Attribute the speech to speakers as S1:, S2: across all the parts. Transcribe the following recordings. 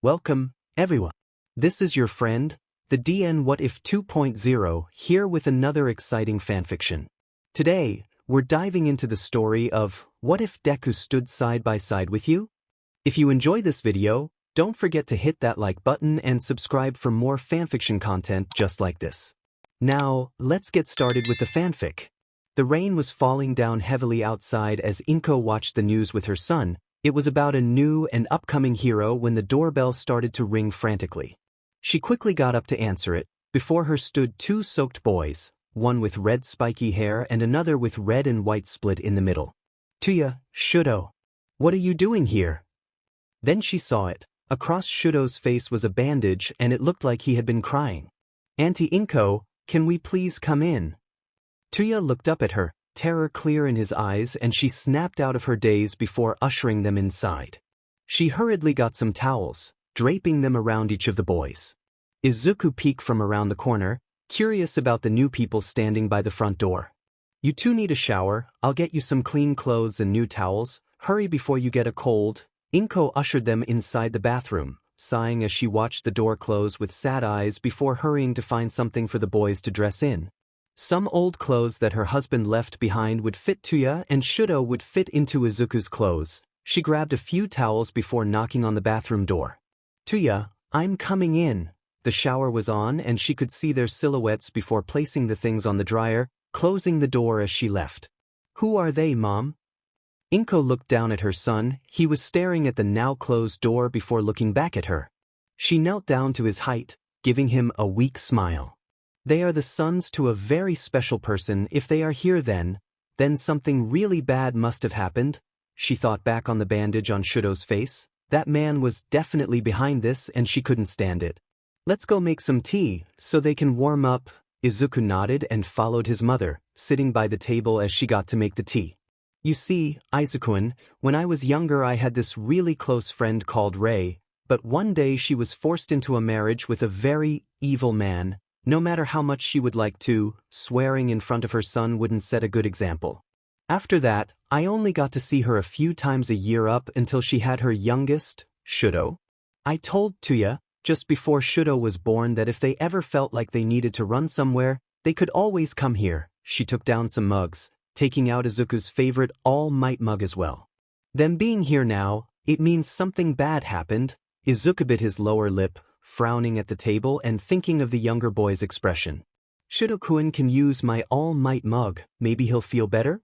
S1: Welcome, everyone. This is your friend, the DN WhatIf 2.0, here with another exciting fanfiction. Today, we're diving into the story of What If Deku Stood Side by Side with You? If you enjoy this video, don't forget to hit that like button and subscribe for more fanfiction content just like this. Now, let's get started with the fanfic. The rain was falling down heavily outside as Inko watched the news with her son. It was about a new and upcoming hero when the doorbell started to ring frantically. She quickly got up to answer it. Before her stood two soaked boys, one with red spiky hair and another with red and white split in the middle. "Tuya, Shudo, what are you doing here?" Then she saw it. Across Shudo's face was a bandage and it looked like he had been crying. "Auntie Inko, can we please come in?" Tuya looked up at her, terror clear in his eyes, and she snapped out of her daze before ushering them inside. She hurriedly got some towels, draping them around each of the boys. Izuku peeked from around the corner, curious about the new people standing by the front door. "You two need a shower. I'll get you some clean clothes and new towels. Hurry before you get a cold." Inko ushered them inside the bathroom, sighing as she watched the door close with sad eyes before hurrying to find something for the boys to dress in. Some old clothes that her husband left behind would fit Tuya, and Shudo would fit into Izuku's clothes. She grabbed a few towels before knocking on the bathroom door. "Tuya, I'm coming in." The shower was on and she could see their silhouettes before placing the things on the dryer, closing the door as she left. "Who are they, Mom?" Inko looked down at her son. He was staring at the now closed door before looking back at her. She knelt down to his height, giving him a weak smile. "They are the sons to a very special person. If they are here then something really bad must have happened." She thought back on the bandage on Shudo's face. That man was definitely behind this and she couldn't stand it. "Let's go make some tea, so they can warm up." Izuku nodded and followed his mother, sitting by the table as she got to make the tea. "You see, Izuku-kun, when I was younger I had this really close friend called Rei, but one day she was forced into a marriage with a very evil man. No matter how much she would like to, swearing in front of her son wouldn't set a good example. After that, I only got to see her a few times a year up until she had her youngest, Shudo. I told Tuya, just before Shudo was born, that if they ever felt like they needed to run somewhere, they could always come here." She took down some mugs, taking out Izuku's favorite All Might mug as well. "Them being here now, it means something bad happened." Izuku bit his lower lip, frowning at the table and thinking of the younger boy's expression. "Shudo-kun can use my All Might mug. Maybe he'll feel better?"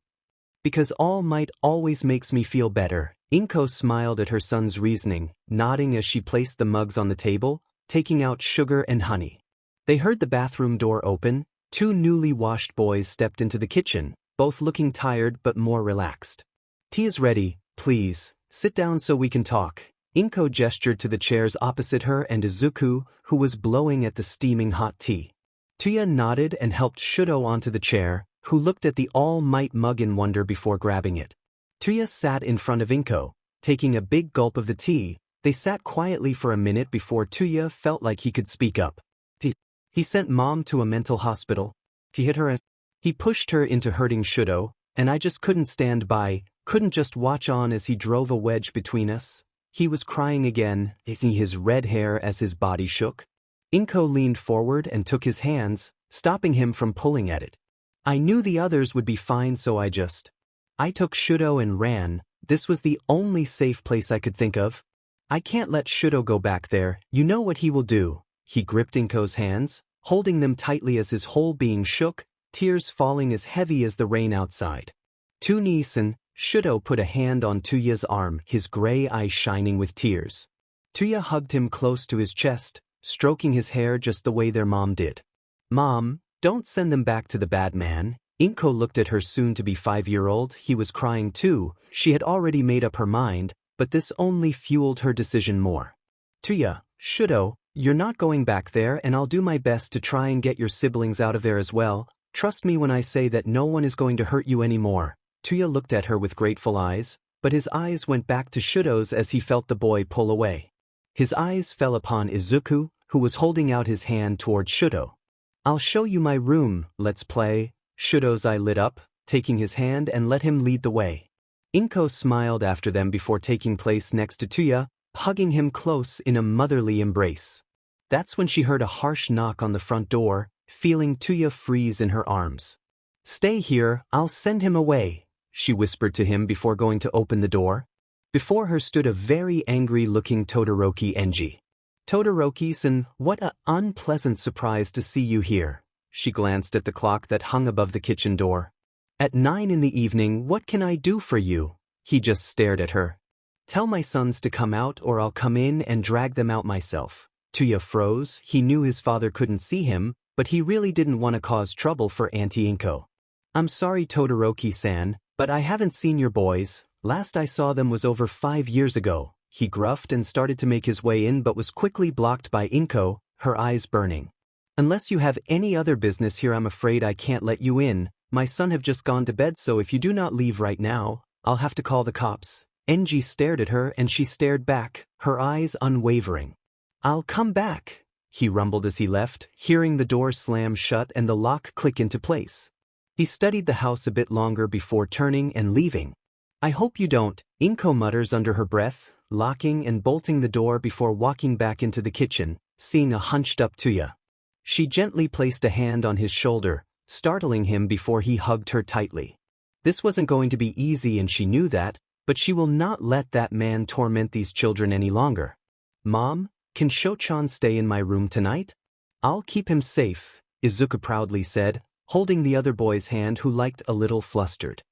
S1: "Because All Might always makes me feel better." Inko smiled at her son's reasoning, nodding as she placed the mugs on the table, taking out sugar and honey. They heard the bathroom door open. Two newly washed boys stepped into the kitchen, both looking tired but more relaxed. "Tea is ready, please. Sit down so we can talk." Inko gestured to the chairs opposite her and Izuku, who was blowing at the steaming hot tea. Tuya nodded and helped Shudo onto the chair, who looked at the All Might mug in wonder before grabbing it. Tuya sat in front of Inko, taking a big gulp of the tea. They sat quietly for a minute before Tuya felt like he could speak up. He sent Mom to a mental hospital. He hit her and he pushed her into hurting Shudo, and I just couldn't stand by, couldn't just watch on as he drove a wedge between us." He was crying again, seeing his red hair as his body shook. Inko leaned forward and took his hands, stopping him from pulling at it. "I knew the others would be fine, so I took Shudo and ran. This was the only safe place I could think of. I can't let Shudo go back there. You know what he will do." He gripped Inko's hands, holding them tightly as his whole being shook, tears falling as heavy as the rain outside. "Tunisan," Shudo put a hand on Tuya's arm, his gray eyes shining with tears. Tuya hugged him close to his chest, stroking his hair just the way their mom did. "Mom, don't send them back to the bad man." Inko looked at her soon-to-be 5-year-old. He was crying too. She had already made up her mind, but this only fueled her decision more. "Tuya, Shudo, you're not going back there, and I'll do my best to try and get your siblings out of there as well. Trust me when I say that no one is going to hurt you anymore." Tuya looked at her with grateful eyes, but his eyes went back to Shudo's as he felt the boy pull away. His eyes fell upon Izuku, who was holding out his hand toward Shudo. "I'll show you my room, let's play." Shudo's eye lit up, taking his hand and let him lead the way. Inko smiled after them before taking place next to Tuya, hugging him close in a motherly embrace. That's when she heard a harsh knock on the front door, feeling Tuya freeze in her arms. "Stay here, I'll send him away," she whispered to him before going to open the door. Before her stood a very angry-looking Todoroki Enji. "Todoroki-san, what a unpleasant surprise to see you here." She glanced at the clock that hung above the kitchen door. "At 9 in the evening, what can I do for you?" He just stared at her. "Tell my sons to come out or I'll come in and drag them out myself." Tuya froze. He knew his father couldn't see him, but he really didn't want to cause trouble for Auntie Inko. "I'm sorry, Todoroki-san, but I haven't seen your boys. Last I saw them was over 5 years ago." He gruffed and started to make his way in but was quickly blocked by Inko, her eyes burning. "Unless you have any other business here, I'm afraid I can't let you in. My son have just gone to bed, so if you do not leave right now, I'll have to call the cops." Enji stared at her and she stared back, her eyes unwavering. "I'll come back," he rumbled as he left, hearing the door slam shut and the lock click into place. He studied the house a bit longer before turning and leaving. "I hope you don't," Inko mutters under her breath, locking and bolting the door before walking back into the kitchen, seeing a hunched-up Tuya. She gently placed a hand on his shoulder, startling him before he hugged her tightly. This wasn't going to be easy and she knew that, but she will not let that man torment these children any longer. "Mom, can Sho-chan stay in my room tonight?" "I'll keep him safe," Izuku proudly said, holding the other boy's hand who looked a little flustered.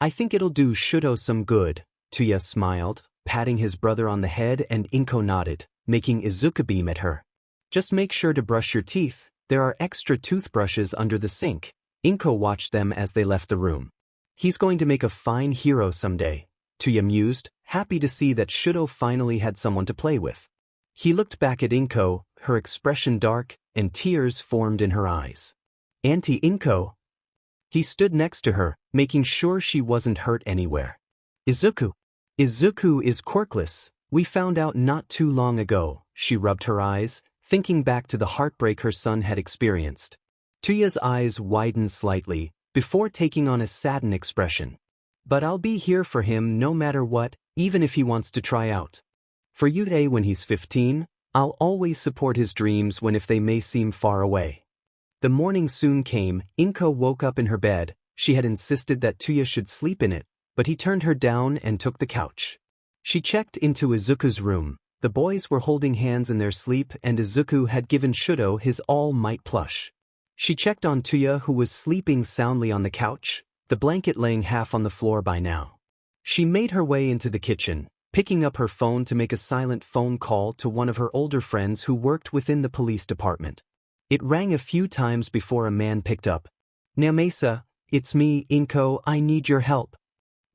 S1: "I think it'll do Shudo some good," Tuya smiled, patting his brother on the head, and Inko nodded, making Izuku beam at her. "Just make sure to brush your teeth, there are extra toothbrushes under the sink." Inko watched them as they left the room. "He's going to make a fine hero someday," Tuya mused, happy to see that Shudo finally had someone to play with. He looked back at Inko, her expression dark, and tears formed in her eyes. "Auntie Inko." He stood next to her, making sure she wasn't hurt anywhere. "Izuku. Izuku is quirkless. We found out not too long ago." She rubbed her eyes, thinking back to the heartbreak her son had experienced. Tuya's eyes widened slightly, before taking on a saddened expression. "But I'll be here for him no matter what, even if he wants to try out. For Yude when he's 15, I'll always support his dreams if they may seem far away." The morning soon came. Inko woke up in her bed. She had insisted that Tuya should sleep in it, but he turned her down and took the couch. She checked into Izuku's room. The boys were holding hands in their sleep and Izuku had given Shudo his All Might plush. She checked on Tuya who was sleeping soundly on the couch, the blanket laying half on the floor by now. She made her way into the kitchen, picking up her phone to make a silent phone call to one of her older friends who worked within the police department. It rang a few times before a man picked up. "Naomasa, it's me, Inko, I need your help."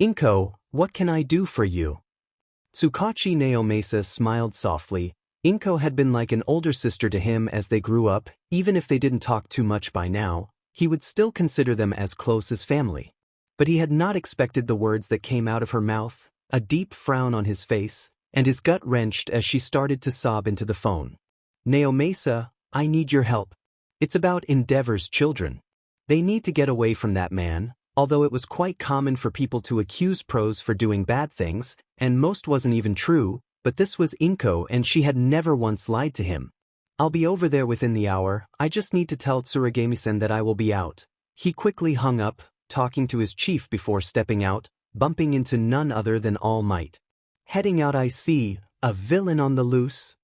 S1: "Inko, what can I do for you?" Tsukachi Naomasa smiled softly. Inko had been like an older sister to him as they grew up. Even if they didn't talk too much by now, he would still consider them as close as family. But he had not expected the words that came out of her mouth, a deep frown on his face, and his gut wrenched as she started to sob into the phone. "Naomasa, I need your help. It's about Endeavor's children. They need to get away from that man." Although it was quite common for people to accuse pros for doing bad things, and most wasn't even true, but this was Inko and she had never once lied to him. "I'll be over there within the hour, I just need to tell Tsuragami-san that I will be out." He quickly hung up, talking to his chief before stepping out, bumping into none other than All Might. "Heading out, I see, a villain on the loose?"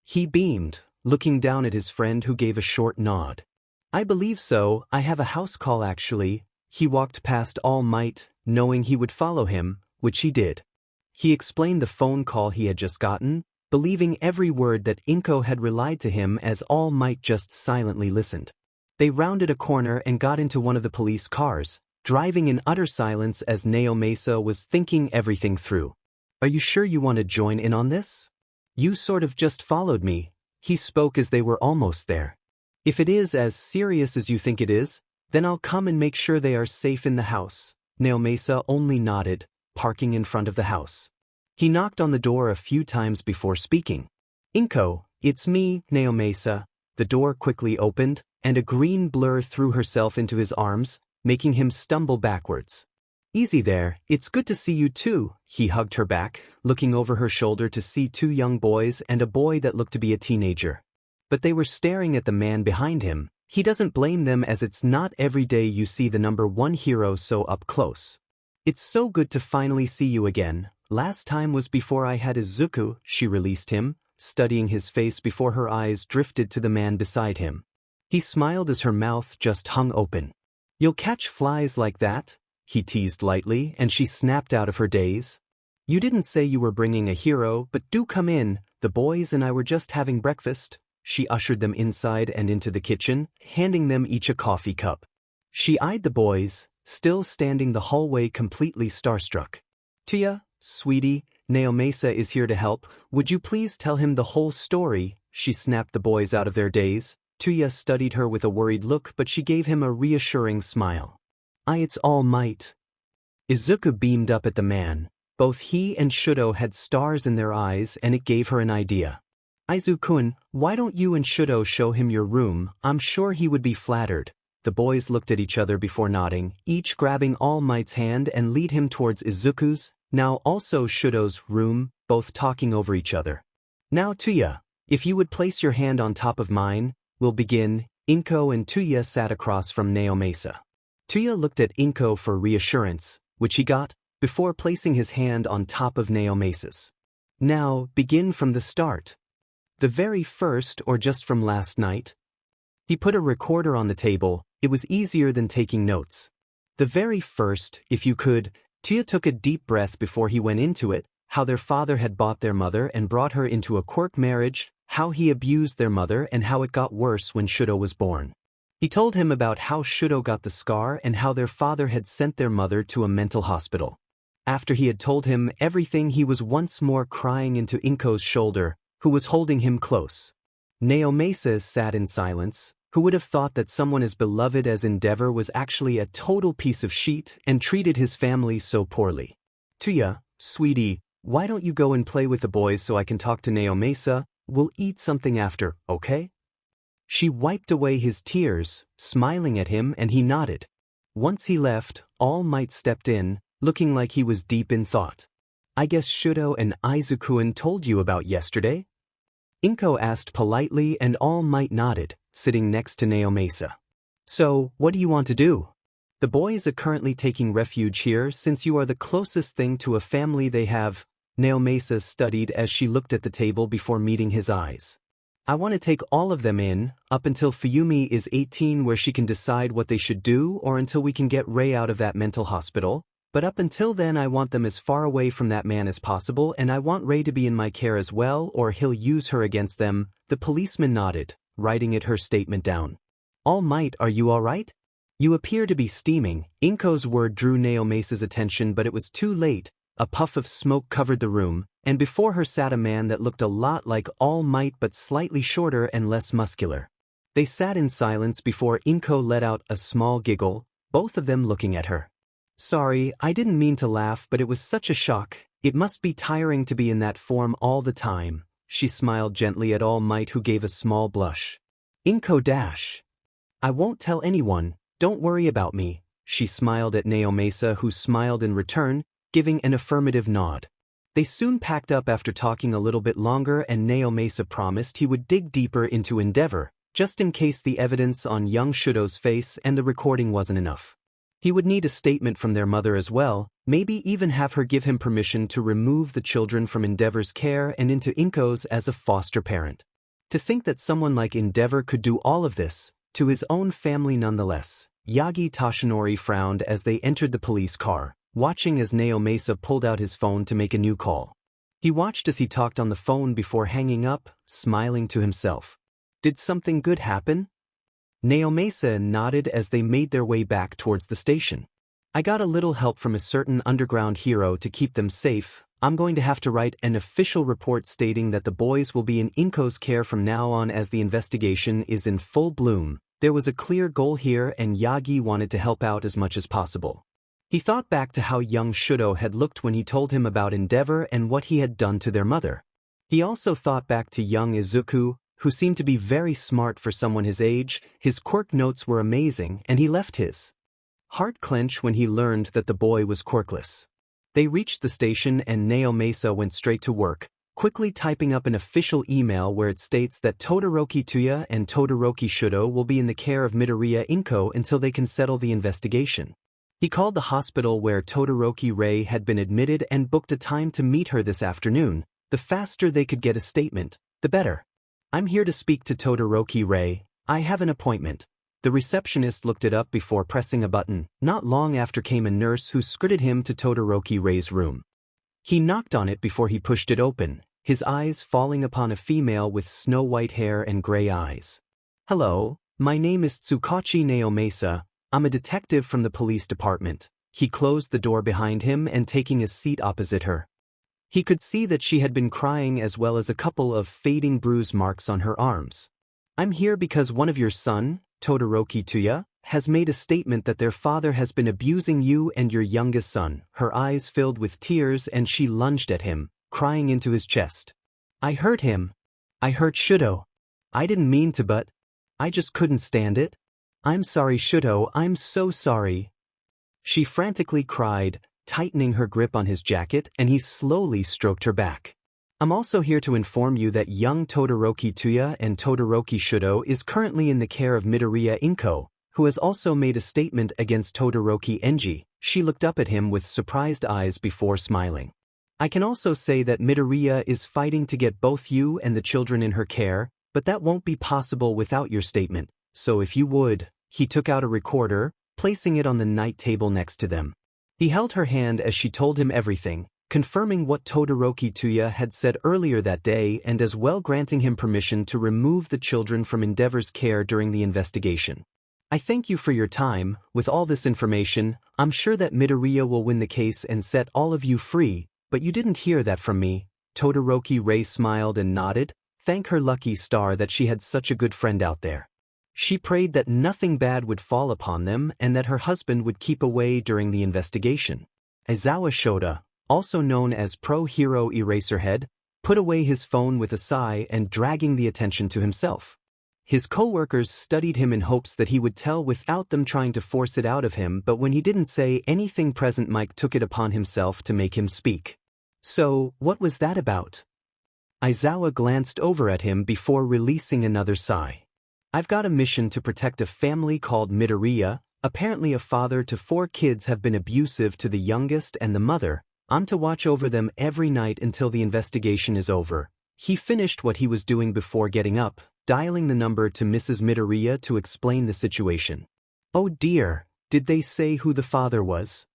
S1: He beamed, looking down at his friend who gave a short nod. "I believe so, I have a house call actually." He walked past All Might, knowing he would follow him, which he did. He explained the phone call he had just gotten, believing every word that Inko had relied to him as All Might just silently listened. They rounded a corner and got into one of the police cars, driving in utter silence as Naomasa was thinking everything through. "Are you sure you want to join in on this? You sort of just followed me." He spoke as they were almost there. "If it is as serious as you think it is, then I'll come and make sure they are safe in the house." Naomasa only nodded, parking in front of the house. He knocked on the door a few times before speaking. "Inko, it's me, Naomasa." The door quickly opened, and a green blur threw herself into his arms, making him stumble backwards. Easy there, it's good to see you too, he hugged her back, looking over her shoulder to see two young boys and a boy that looked to be a teenager. But they were staring at the man behind him. He doesn't blame them as it's not every day you see the #1 hero so up close. It's so good to finally see you again. Last time was before I had Izuku, she released him, studying his face before her eyes drifted to the man beside him. He smiled as her mouth just hung open. You'll catch flies like that? He teased lightly, and she snapped out of her daze. You didn't say you were bringing a hero, but do come in, the boys and I were just having breakfast. She ushered them inside and into the kitchen, handing them each a coffee cup. She eyed the boys, still standing the hallway completely starstruck. Tuya, sweetie, Naomasa is here to help. Would you please tell him the whole story? She snapped the boys out of their daze. Tuya studied her with a worried look, but she gave him a reassuring smile. It's All Might. Izuku beamed up at the man. Both he and Shudo had stars in their eyes, and it gave her an idea. Izuku-kun, why don't you and Shudo show him your room? I'm sure he would be flattered. The boys looked at each other before nodding, each grabbing All Might's hand and lead him towards Izuku's, now also Shudo's room, both talking over each other. Now Tuya, if you would place your hand on top of mine, we'll begin. Inko and Tuya sat across from Naomasa. Tuya looked at Inko for reassurance, which he got, before placing his hand on top of Naomasa's. Now, begin from the start. The very first or just from last night? He put a recorder on the table. It was easier than taking notes. The very first, if you could. Tuya took a deep breath before he went into it, how their father had bought their mother and brought her into a quirk marriage, how he abused their mother and how it got worse when Shudo was born. He told him about how Shudo got the scar and how their father had sent their mother to a mental hospital. After he had told him everything, he was once more crying into Inko's shoulder, who was holding him close. Naomasa sat in silence. Who would have thought that someone as beloved as Endeavor was actually a total piece of shit and treated his family so poorly? Tuya, sweetie, why don't you go and play with the boys so I can talk to Naomasa? We'll eat something after, okay? She wiped away his tears, smiling at him, and he nodded. Once he left, All Might stepped in, looking like he was deep in thought. I guess Shudo and Izuku-kun told you about yesterday? Inko asked politely, and All Might nodded, sitting next to Naomasa. So, what do you want to do? The boys are currently taking refuge here since you are the closest thing to a family they have. Naomasa studied as she looked at the table before meeting his eyes. I want to take all of them in, up until Fuyumi is 18 where she can decide what they should do, or until we can get Rei out of that mental hospital. But up until then I want them as far away from that man as possible, and I want Rei to be in my care as well, or he'll use her against them. The policeman nodded, writing her statement down. All Might, are you all right? You appear to be steaming. Inko's word drew Naomasa's attention, but it was too late. A puff of smoke covered the room, and before her sat a man that looked a lot like All Might but slightly shorter and less muscular. They sat in silence before Inko let out a small giggle, both of them looking at her. Sorry, I didn't mean to laugh, but it was such a shock. It must be tiring to be in that form all the time. She smiled gently at All Might, who gave a small blush. Inko dash. I won't tell anyone, don't worry about me. She smiled at Naomasa, who smiled in return, giving an affirmative nod. They soon packed up after talking a little bit longer, and Naomasa promised he would dig deeper into Endeavor, just in case the evidence on young Shudo's face and the recording wasn't enough. He would need a statement from their mother as well, maybe even have her give him permission to remove the children from Endeavor's care and into Inko's as a foster parent. To think that someone like Endeavor could do all of this, to his own family nonetheless. Yagi Toshinori frowned as they entered the police car, watching as Naomasa pulled out his phone to make a new call. He watched as he talked on the phone before hanging up, smiling to himself. Did something good happen? Naomasa nodded as they made their way back towards the station. I got a little help from a certain underground hero to keep them safe. I'm going to have to write an official report stating that the boys will be in Inko's care from now on as the investigation is in full bloom. There was a clear goal here, and Yagi wanted to help out as much as possible. He thought back to how young Shudo had looked when he told him about Endeavor and what he had done to their mother. He also thought back to young Izuku, who seemed to be very smart for someone his age. His quirk notes were amazing, and he left his heart clench when he learned that the boy was quirkless. They reached the station and Naomasa went straight to work, quickly typing up an official email where it states that Todoroki Tuya and Todoroki Shudo will be in the care of Midoriya Inko until they can settle the investigation. He called the hospital where Todoroki Rei had been admitted and booked a time to meet her this afternoon. The faster they could get a statement, the better. "I'm here to speak to Todoroki Rei. I have an appointment." The receptionist looked it up before pressing a button. Not long after came a nurse who escorted him to Todoroki Rei's room. He knocked on it before he pushed it open, his eyes falling upon a female with snow-white hair and gray eyes. "Hello, my name is Tsukachi Naomasa. I'm a detective from the police department." He closed the door behind him and taking a seat opposite her. He could see that she had been crying as well as a couple of fading bruise marks on her arms. "I'm here because one of your son, Todoroki Tuya, has made a statement that their father has been abusing you and your youngest son." Her eyes filled with tears and she lunged at him, crying into his chest. "I hurt him. I hurt Shudo. I didn't mean to, but I just couldn't stand it. I'm sorry, Shudo, I'm so sorry." She frantically cried, tightening her grip on his jacket, and he slowly stroked her back. "I'm also here to inform you that young Todoroki Tuya and Todoroki Shudo is currently in the care of Midoriya Inko, who has also made a statement against Todoroki Enji." She looked up at him with surprised eyes before smiling. "I can also say that Midoriya is fighting to get both you and the children in her care, but that won't be possible without your statement, so if you would." He took out a recorder, placing it on the night table next to them. He held her hand as she told him everything, confirming what Todoroki Tuya had said earlier that day and as well granting him permission to remove the children from Endeavor's care during the investigation. "I thank you for your time. With all this information, I'm sure that Midoriya will win the case and set all of you free, but you didn't hear that from me." Todoroki Rei smiled and nodded, thank her lucky star that she had such a good friend out there. She prayed that nothing bad would fall upon them and that her husband would keep away during the investigation. Aizawa Shoda, also known as Pro Hero Eraserhead, put away his phone with a sigh and dragging the attention to himself. His co-workers studied him in hopes that he would tell without them trying to force it out of him, but when he didn't say anything, Present Mike took it upon himself to make him speak. "So, what was that about?" Aizawa glanced over at him before releasing another sigh. "I've got a mission to protect a family called Midoriya. Apparently a father to 4 kids have been abusive to the youngest and the mother. I'm to watch over them every night until the investigation is over." He finished what he was doing before getting up, dialing the number to Mrs. Midoriya to explain the situation. "Oh dear, did they say who the father was?"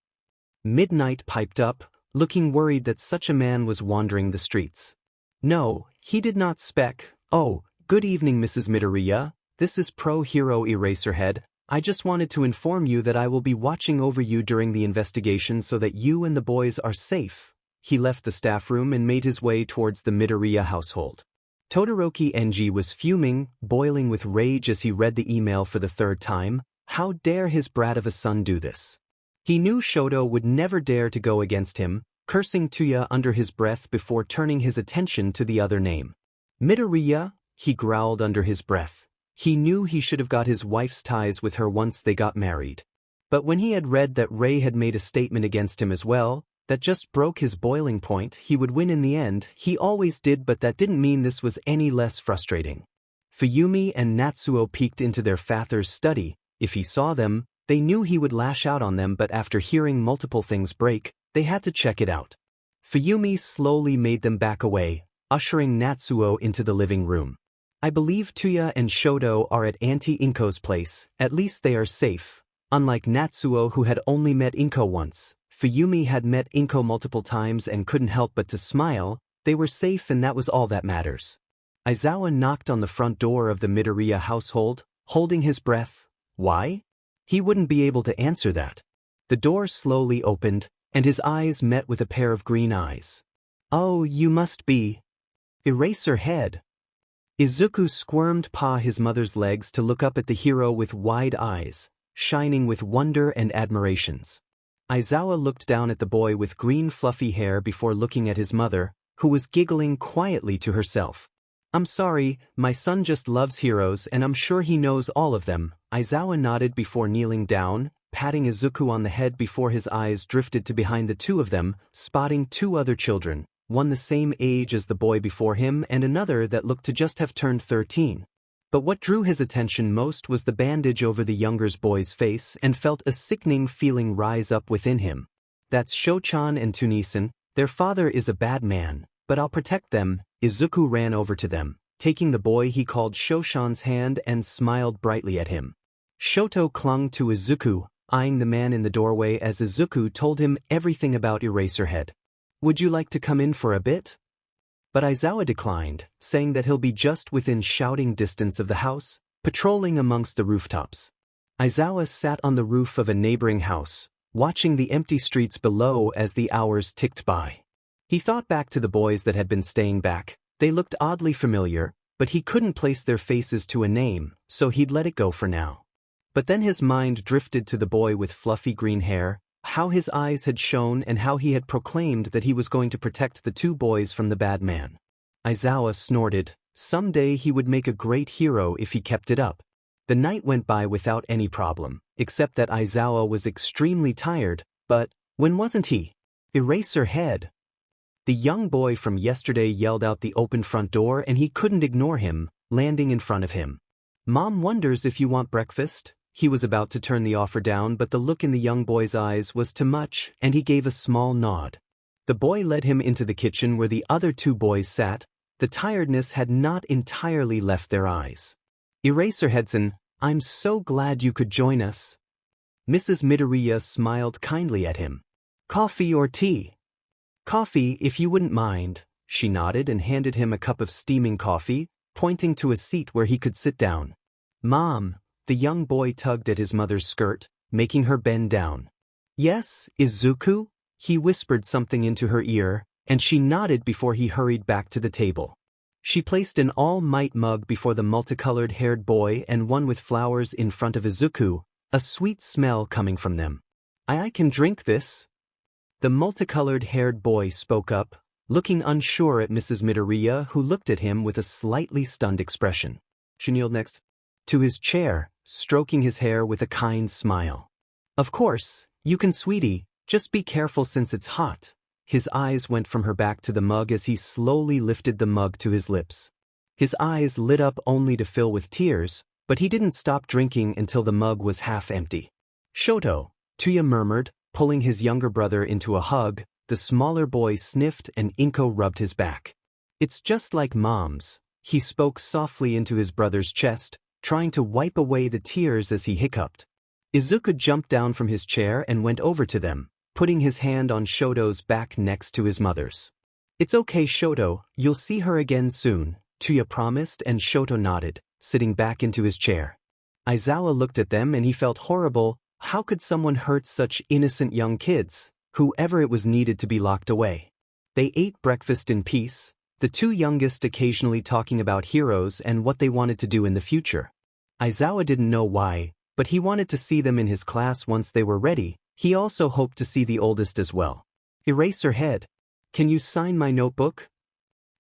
S1: Midnight piped up, looking worried that such a man was wandering the streets. "No, he did not spec." "Oh, good evening, Mrs. Midoriya. This is Pro Hero Eraserhead. I just wanted to inform you that I will be watching over you during the investigation so that you and the boys are safe." He left the staff room and made his way towards the Midoriya household. Todoroki Enji was fuming, boiling with rage as he read the email for the 3rd time. How dare his brat of a son do this? He knew Shoto would never dare to go against him, cursing Tuya under his breath before turning his attention to the other name. "Midoriya?" he growled under his breath. He knew he should have got his wife's ties with her once they got married. But when he had read that Rei had made a statement against him as well, that just broke his boiling point, he would win in the end. He always did, but that didn't mean this was any less frustrating. Fuyumi and Natsuo peeked into their father's study. If he saw them, they knew he would lash out on them, but after hearing multiple things break, they had to check it out. Fuyumi slowly made them back away, ushering Natsuo into the living room. "I believe Tuya and Shoto are at Auntie Inko's place. At least they are safe." Unlike Natsuo, who had only met Inko once, Fuyumi had met Inko multiple times and couldn't help but to smile. They were safe and that was all that matters. Aizawa knocked on the front door of the Midoriya household, holding his breath. Why? He wouldn't be able to answer that. The door slowly opened, and his eyes met with a pair of green eyes. "Oh, you must be Eraserhead." Izuku squirmed his mother's legs to look up at the hero with wide eyes, shining with wonder and admirations. Aizawa looked down at the boy with green fluffy hair before looking at his mother, who was giggling quietly to herself. "I'm sorry, my son just loves heroes and I'm sure he knows all of them." Aizawa nodded before kneeling down, patting Izuku on the head before his eyes drifted to behind the two of them, spotting two other children, one the same age as the boy before him and another that looked to just have turned 13. But what drew his attention most was the bandage over the younger boy's face, and felt a sickening feeling rise up within him. That's Sho-chan and Tunisan. Their father is a bad man, but I'll protect them. Izuku ran over to them, taking the boy he called Sho-chan's hand and smiled brightly at him. Shoto clung to Izuku, eyeing the man in the doorway as Izuku told him everything about Eraserhead. Would you like to come in for a bit? But Aizawa declined, saying that he'll be just within shouting distance of the house, patrolling amongst the rooftops. Aizawa sat on the roof of a neighboring house, watching the empty streets below as the hours ticked by. He thought back to the boys that had been staying back. They looked oddly familiar, but he couldn't place their faces to a name, so he'd let it go for now. But then his mind drifted to the boy with fluffy green hair, how his eyes had shone and how he had proclaimed that he was going to protect the two boys from the bad man. Aizawa snorted. Someday he would make a great hero if he kept it up. The night went by without any problem, except that Aizawa was extremely tired, but when wasn't he? Eraserhead. The young boy from yesterday yelled out the open front door and he couldn't ignore him, landing in front of him. Mom wonders if you want breakfast? He was about to turn the offer down, but the look in the young boy's eyes was too much, and he gave a small nod. The boy led him into the kitchen where the other two boys sat. The tiredness had not entirely left their eyes. Eraserheadson, I'm so glad you could join us. Mrs. Midoriya smiled kindly at him. Coffee or tea? Coffee, if you wouldn't mind. She nodded and handed him a cup of steaming coffee, pointing to a seat where he could sit down. Mom. The young boy tugged at his mother's skirt, making her bend down. Yes, Izuku? He whispered something into her ear, and she nodded before he hurried back to the table. She placed an all-might mug before the multicolored-haired boy and one with flowers in front of Izuku, a sweet smell coming from them. I can drink this. The multicolored-haired boy spoke up, looking unsure at Mrs. Midoriya, who looked at him with a slightly stunned expression. She kneeled next to his chair, stroking his hair with a kind smile. Of course, you can, sweetie, just be careful since it's hot. His eyes went from her back to the mug as he slowly lifted the mug to his lips. His eyes lit up only to fill with tears, but he didn't stop drinking until the mug was half empty. Shoto, Tuya murmured, pulling his younger brother into a hug. The smaller boy sniffed and Inko rubbed his back. It's just like Mom's. He spoke softly into his brother's chest, trying to wipe away the tears as he hiccuped. Izuku jumped down from his chair and went over to them, putting his hand on Shoto's back next to his mother's. It's okay, Shoto, you'll see her again soon, Tuya promised, and Shoto nodded, sitting back into his chair. Aizawa looked at them and he felt horrible. How could someone hurt such innocent young kids, whoever it was needed to be locked away? They ate breakfast in peace, the two youngest occasionally talking about heroes and what they wanted to do in the future. Aizawa didn't know why, but he wanted to see them in his class once they were ready. He also hoped to see the oldest as well. Eraserhead, can you sign my notebook?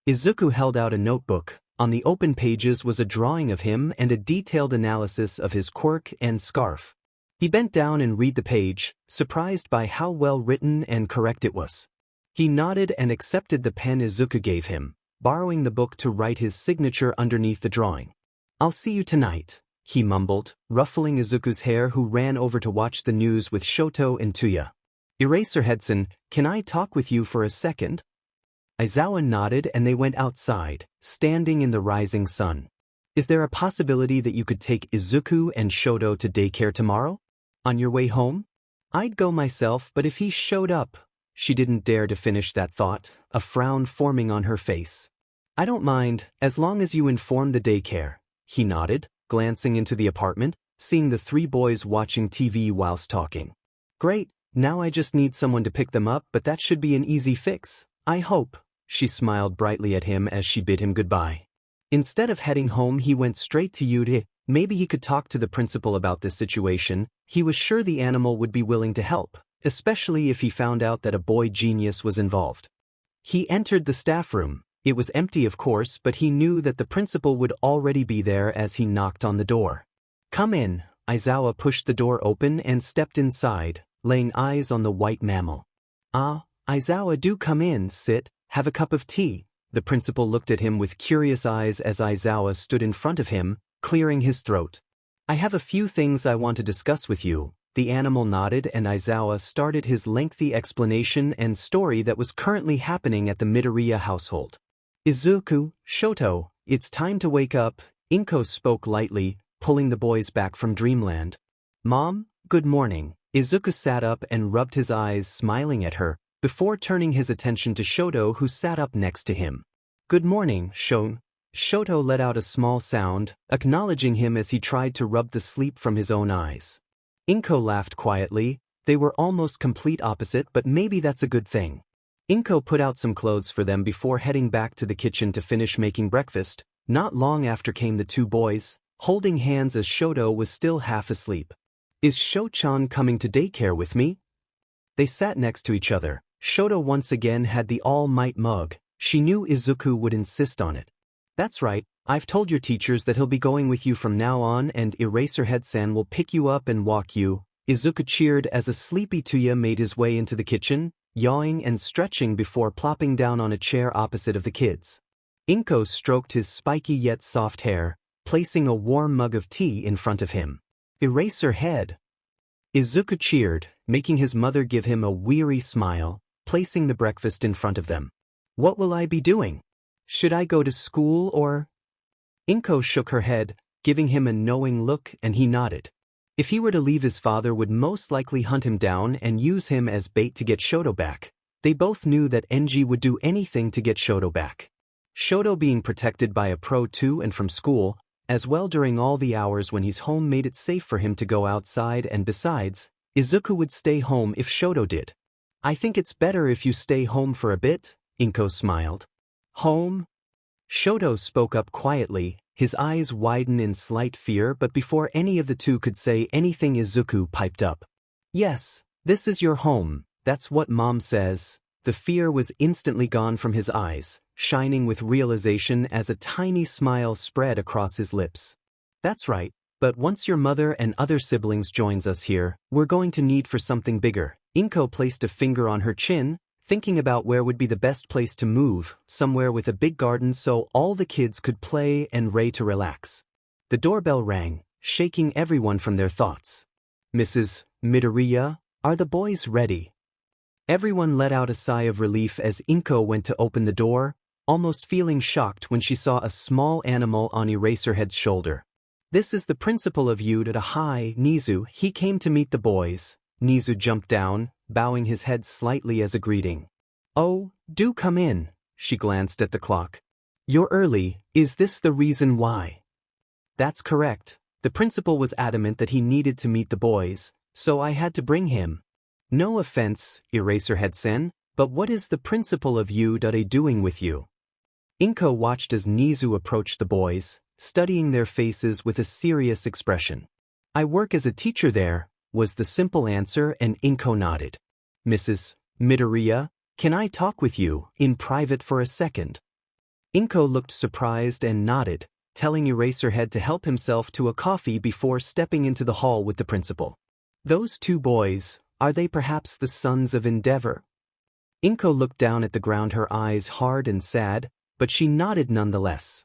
S1: Izuku held out a notebook. On the open pages was a drawing of him and a detailed analysis of his quirk and scarf. He bent down and read the page, surprised by how well written and correct it was. He nodded and accepted the pen Izuku gave him, borrowing the book to write his signature underneath the drawing. I'll see you tonight, he mumbled, ruffling Izuku's hair, who ran over to watch the news with Shoto and Tuya. Eraserheadson, can I talk with you for a second? Aizawa nodded and they went outside, standing in the rising sun. Is there a possibility that you could take Izuku and Shoto to daycare tomorrow? On your way home? I'd go myself, but if he showed up... She didn't dare to finish that thought, a frown forming on her face. I don't mind, as long as you inform the daycare. He nodded, glancing into the apartment, seeing the three boys watching TV whilst talking. Great, now I just need someone to pick them up, but that should be an easy fix, I hope. She smiled brightly at him as she bid him goodbye. Instead of heading home, he went straight to Yude. Maybe he could talk to the principal about this situation. He was sure the animal would be willing to help, especially if he found out that a boy genius was involved. He entered the staff room. It was empty, of course, but he knew that the principal would already be there as he knocked on the door. Come in, Aizawa pushed the door open and stepped inside, laying eyes on the white mammal. "Ah, Aizawa, do come in, sit, have a cup of tea." The principal looked at him with curious eyes as Aizawa stood in front of him, clearing his throat. "I have a few things I want to discuss with you." The animal nodded and Aizawa started his lengthy explanation and story that was currently happening at the Midoriya household. "Izuku, Shoto, it's time to wake up," Inko spoke lightly, pulling the boys back from dreamland. "Mom, good morning." Izuku sat up and rubbed his eyes, smiling at her, before turning his attention to Shoto, who sat up next to him. "Good morning, Shon." Shoto let out a small sound, acknowledging him as he tried to rub the sleep from his own eyes. Inko laughed quietly. They were almost complete opposite, but maybe that's a good thing. Inko put out some clothes for them before heading back to the kitchen to finish making breakfast. Not long after came the two boys, holding hands as Shoto was still half asleep. "Is Sho-chan coming to daycare with me?" They sat next to each other. Shoto once again had the all-might mug. She knew Izuku would insist on it. "That's right, I've told your teachers that he'll be going with you from now on, and Eraserhead-san will pick you up and walk you." Izuku cheered as a sleepy Tuya made his way into the kitchen, yawing and stretching before plopping down on a chair opposite of the kids. Inko stroked his spiky yet soft hair, placing a warm mug of tea in front of him. "Eraserhead." Izuku cheered, making his mother give him a weary smile, placing the breakfast in front of them. "What will I be doing? Should I go to school or?" Inko shook her head, giving him a knowing look, and he nodded. If he were to leave, his father would most likely hunt him down and use him as bait to get Shoto back. They both knew that Enji would do anything to get Shoto back. Shoto being protected by a pro to and from school, as well during all the hours when he's home, made it safe for him to go outside, and besides, Izuku would stay home if Shoto did. "I think it's better if you stay home for a bit," Inko smiled. "Home?" Shoto spoke up quietly, his eyes widen in slight fear, but before any of the two could say anything, Izuku piped up. "Yes, this is your home, that's what Mom says." The fear was instantly gone from his eyes, shining with realization as a tiny smile spread across his lips. "That's right, but once your mother and other siblings joins us here, we're going to need for something bigger." Inko placed a finger on her chin, thinking about where would be the best place to move, somewhere with a big garden so all the kids could play and Ray to relax. The doorbell rang, shaking everyone from their thoughts. "Mrs. Midoriya, are the boys ready?" Everyone let out a sigh of relief as Inko went to open the door, almost feeling shocked when she saw a small animal on Eraserhead's shoulder. "This is the principal of Yuda High, Nizu. He came to meet the boys." Nizu jumped down, bowing his head slightly as a greeting. "Oh, do come in." She glanced at the clock. "You're early, is this the reason why?" "That's correct. The principal was adamant that he needed to meet the boys, so I had to bring him." "No offense, Eraserhead-san, but what is the principal of Yuda doing with you?" Inko watched as Nizu approached the boys, studying their faces with a serious expression. "I work as a teacher there," was the simple answer, and Inko nodded. "Mrs. Midoriya, can I talk with you in private for a second?" Inko looked surprised and nodded, telling Eraserhead to help himself to a coffee before stepping into the hall with the principal. "Those two boys, are they perhaps the sons of Endeavor?" Inko looked down at the ground, her eyes hard and sad, but she nodded nonetheless.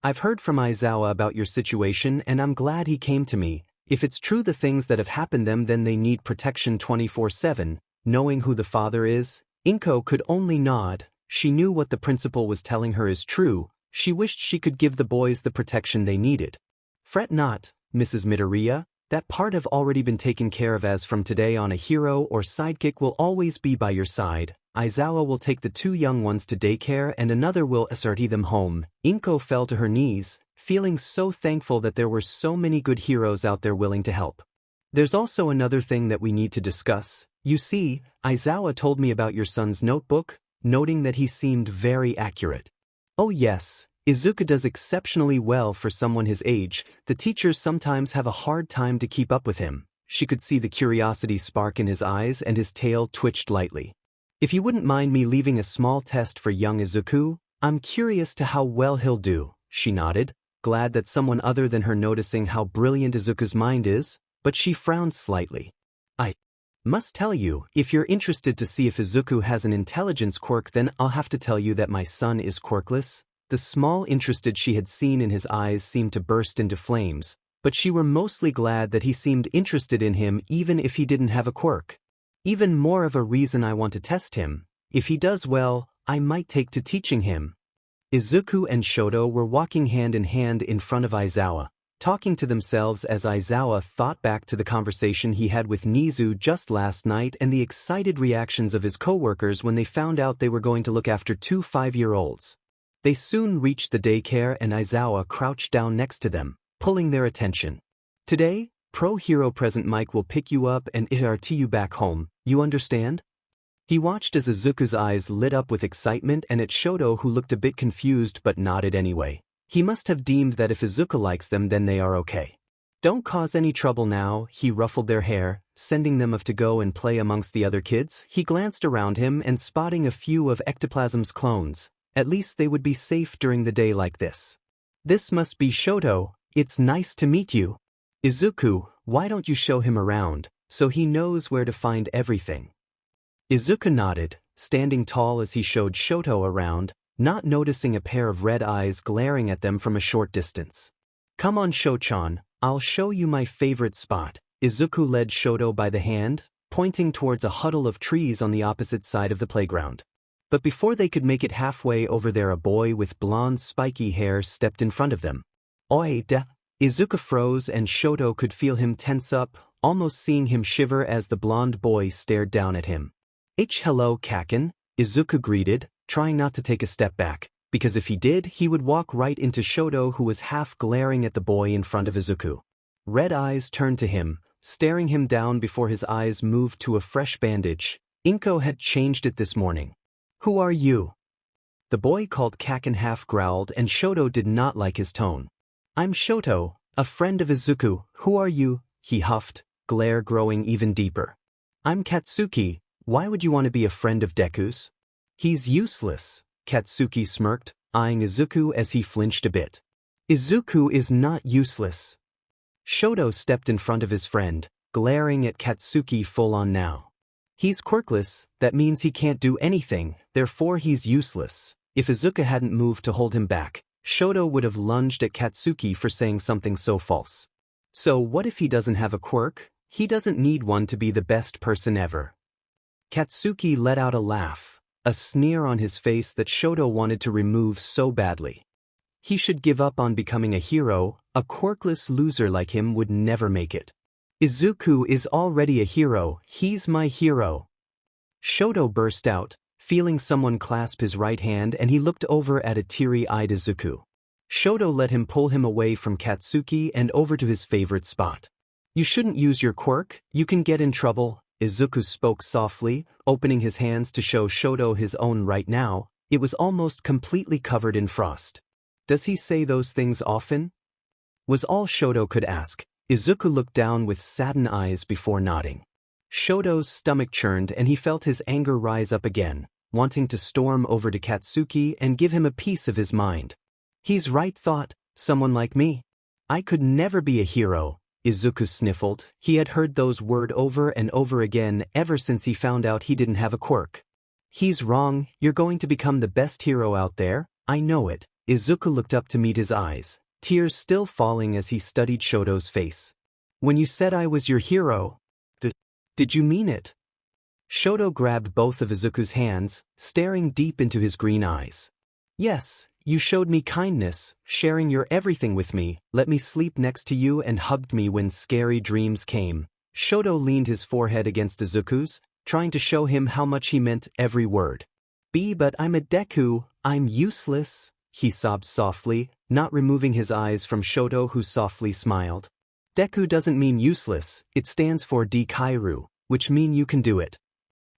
S1: "I've heard from Aizawa about your situation and I'm glad he came to me. If it's true the things that have happened them, then they need protection 24/7, knowing who the father is." Inko could only nod. She knew what the principal was telling her is true. She wished she could give the boys the protection they needed. "Fret not, Mrs. Midoriya, that part have already been taken care of. As from today on, a hero or sidekick will always be by your side. Aizawa will take the two young ones to daycare and another will escort them home." Inko fell to her knees, feeling so thankful that there were so many good heroes out there willing to help. "There's also another thing that we need to discuss. You see, Aizawa told me about your son's notebook," noting that he seemed very accurate. "Oh yes, Izuku does exceptionally well for someone his age. The teachers sometimes have a hard time to keep up with him." She could see the curiosity spark in his eyes and his tail twitched lightly. "If you wouldn't mind me leaving a small test for young Izuku, I'm curious to how well he'll do." She nodded, glad that someone other than her noticing how brilliant Izuku's mind is. but she frowned slightly. I must tell you, if you're interested to see if Izuku has an intelligence quirk, then I'll have to tell you that my son is quirkless. The small interest she had seen in his eyes seemed to burst into flames, but she were mostly glad that he seemed interested in him even if he didn't have a quirk. Even more of a reason I want to test him. If he does well, I might take to teaching him. Izuku and Shoto were walking hand in hand in front of Aizawa, talking to themselves as Aizawa thought back to the conversation he had with Nizu just last night and the excited reactions of his co-workers when they found out they were going to look after 2 5-year-olds. They soon reached the daycare and Aizawa crouched down next to them, pulling their attention. Today, Pro Hero Present Mike will pick you up and IRT you back home, you understand? He watched as Izuku's eyes lit up with excitement and at Shoto, who looked a bit confused but nodded anyway. He must have deemed that if Izuku likes them then they are okay. Don't cause any trouble now. He ruffled their hair, sending them off to go and play amongst the other kids. He glanced around him and spotting a few of Ectoplasm's clones. At least they would be safe during the day like this. This must be Shoto. It's nice to meet you. Izuku, why don't you show him around, so he knows where to find everything? Izuku nodded, standing tall as he showed Shoto around, not noticing a pair of red eyes glaring at them from a short distance. Come on Shochan, I'll show you my favorite spot. Izuku led Shoto by the hand, pointing towards a huddle of trees on the opposite side of the playground. But before they could make it halfway over there, a boy with blonde spiky hair stepped in front of them. Oi da! Izuku froze and Shoto could feel him tense up, almost seeing him shiver as the blonde boy stared down at him. Hello Kaken, Izuku greeted, trying not to take a step back, because if he did he would walk right into Shoto, who was half glaring at the boy in front of Izuku. Red eyes turned to him, staring him down before his eyes moved to a fresh bandage. Inko had changed it this morning. Who are you? The boy called Kaken half growled and Shoto did not like his tone. I'm Shoto, a friend of Izuku. Who are you? He huffed, glare growing even deeper. I'm Katsuki. Why would you want to be a friend of Deku's? He's useless, Katsuki smirked, eyeing Izuku as he flinched a bit. Izuku is not useless. Shoto stepped in front of his friend, glaring at Katsuki full on now. He's quirkless, that means he can't do anything, therefore he's useless. If Izuku hadn't moved to hold him back, Shoto would have lunged at Katsuki for saying something so false. So what if he doesn't have a quirk? He doesn't need one to be the best person ever. Katsuki let out a laugh, a sneer on his face that Shoto wanted to remove so badly. He should give up on becoming a hero. A quirkless loser like him would never make it. Izuku is already a hero. He's my hero. Shoto burst out, feeling someone clasp his right hand, and he looked over at a teary-eyed Izuku. Shoto let him pull him away from Katsuki and over to his favorite spot. You shouldn't use your quirk, you can get in trouble. Izuku spoke softly, opening his hands to show Shoto his own right now. It was almost completely covered in frost. Does he say those things often? Was all Shoto could ask. Izuku looked down with saddened eyes before nodding. Shoto's stomach churned and he felt his anger rise up again, wanting to storm over to Katsuki and give him a piece of his mind. He's right, thought, someone like me. I could never be a hero. Izuku sniffled. He had heard those words over and over again ever since he found out he didn't have a quirk. He's wrong, you're going to become the best hero out there, I know it. Izuku looked up to meet his eyes, tears still falling as he studied Shoto's face. When you said I was your hero, did you mean it? Shoto grabbed both of Izuku's hands, staring deep into his green eyes. Yes, you showed me kindness, sharing your everything with me, let me sleep next to you and hugged me when scary dreams came. Shoto leaned his forehead against Izuku's, trying to show him how much he meant every word. But I'm a Deku, I'm useless, he sobbed softly, not removing his eyes from Shoto, who softly smiled. Deku doesn't mean useless, it stands for Dikairu, which mean you can do it.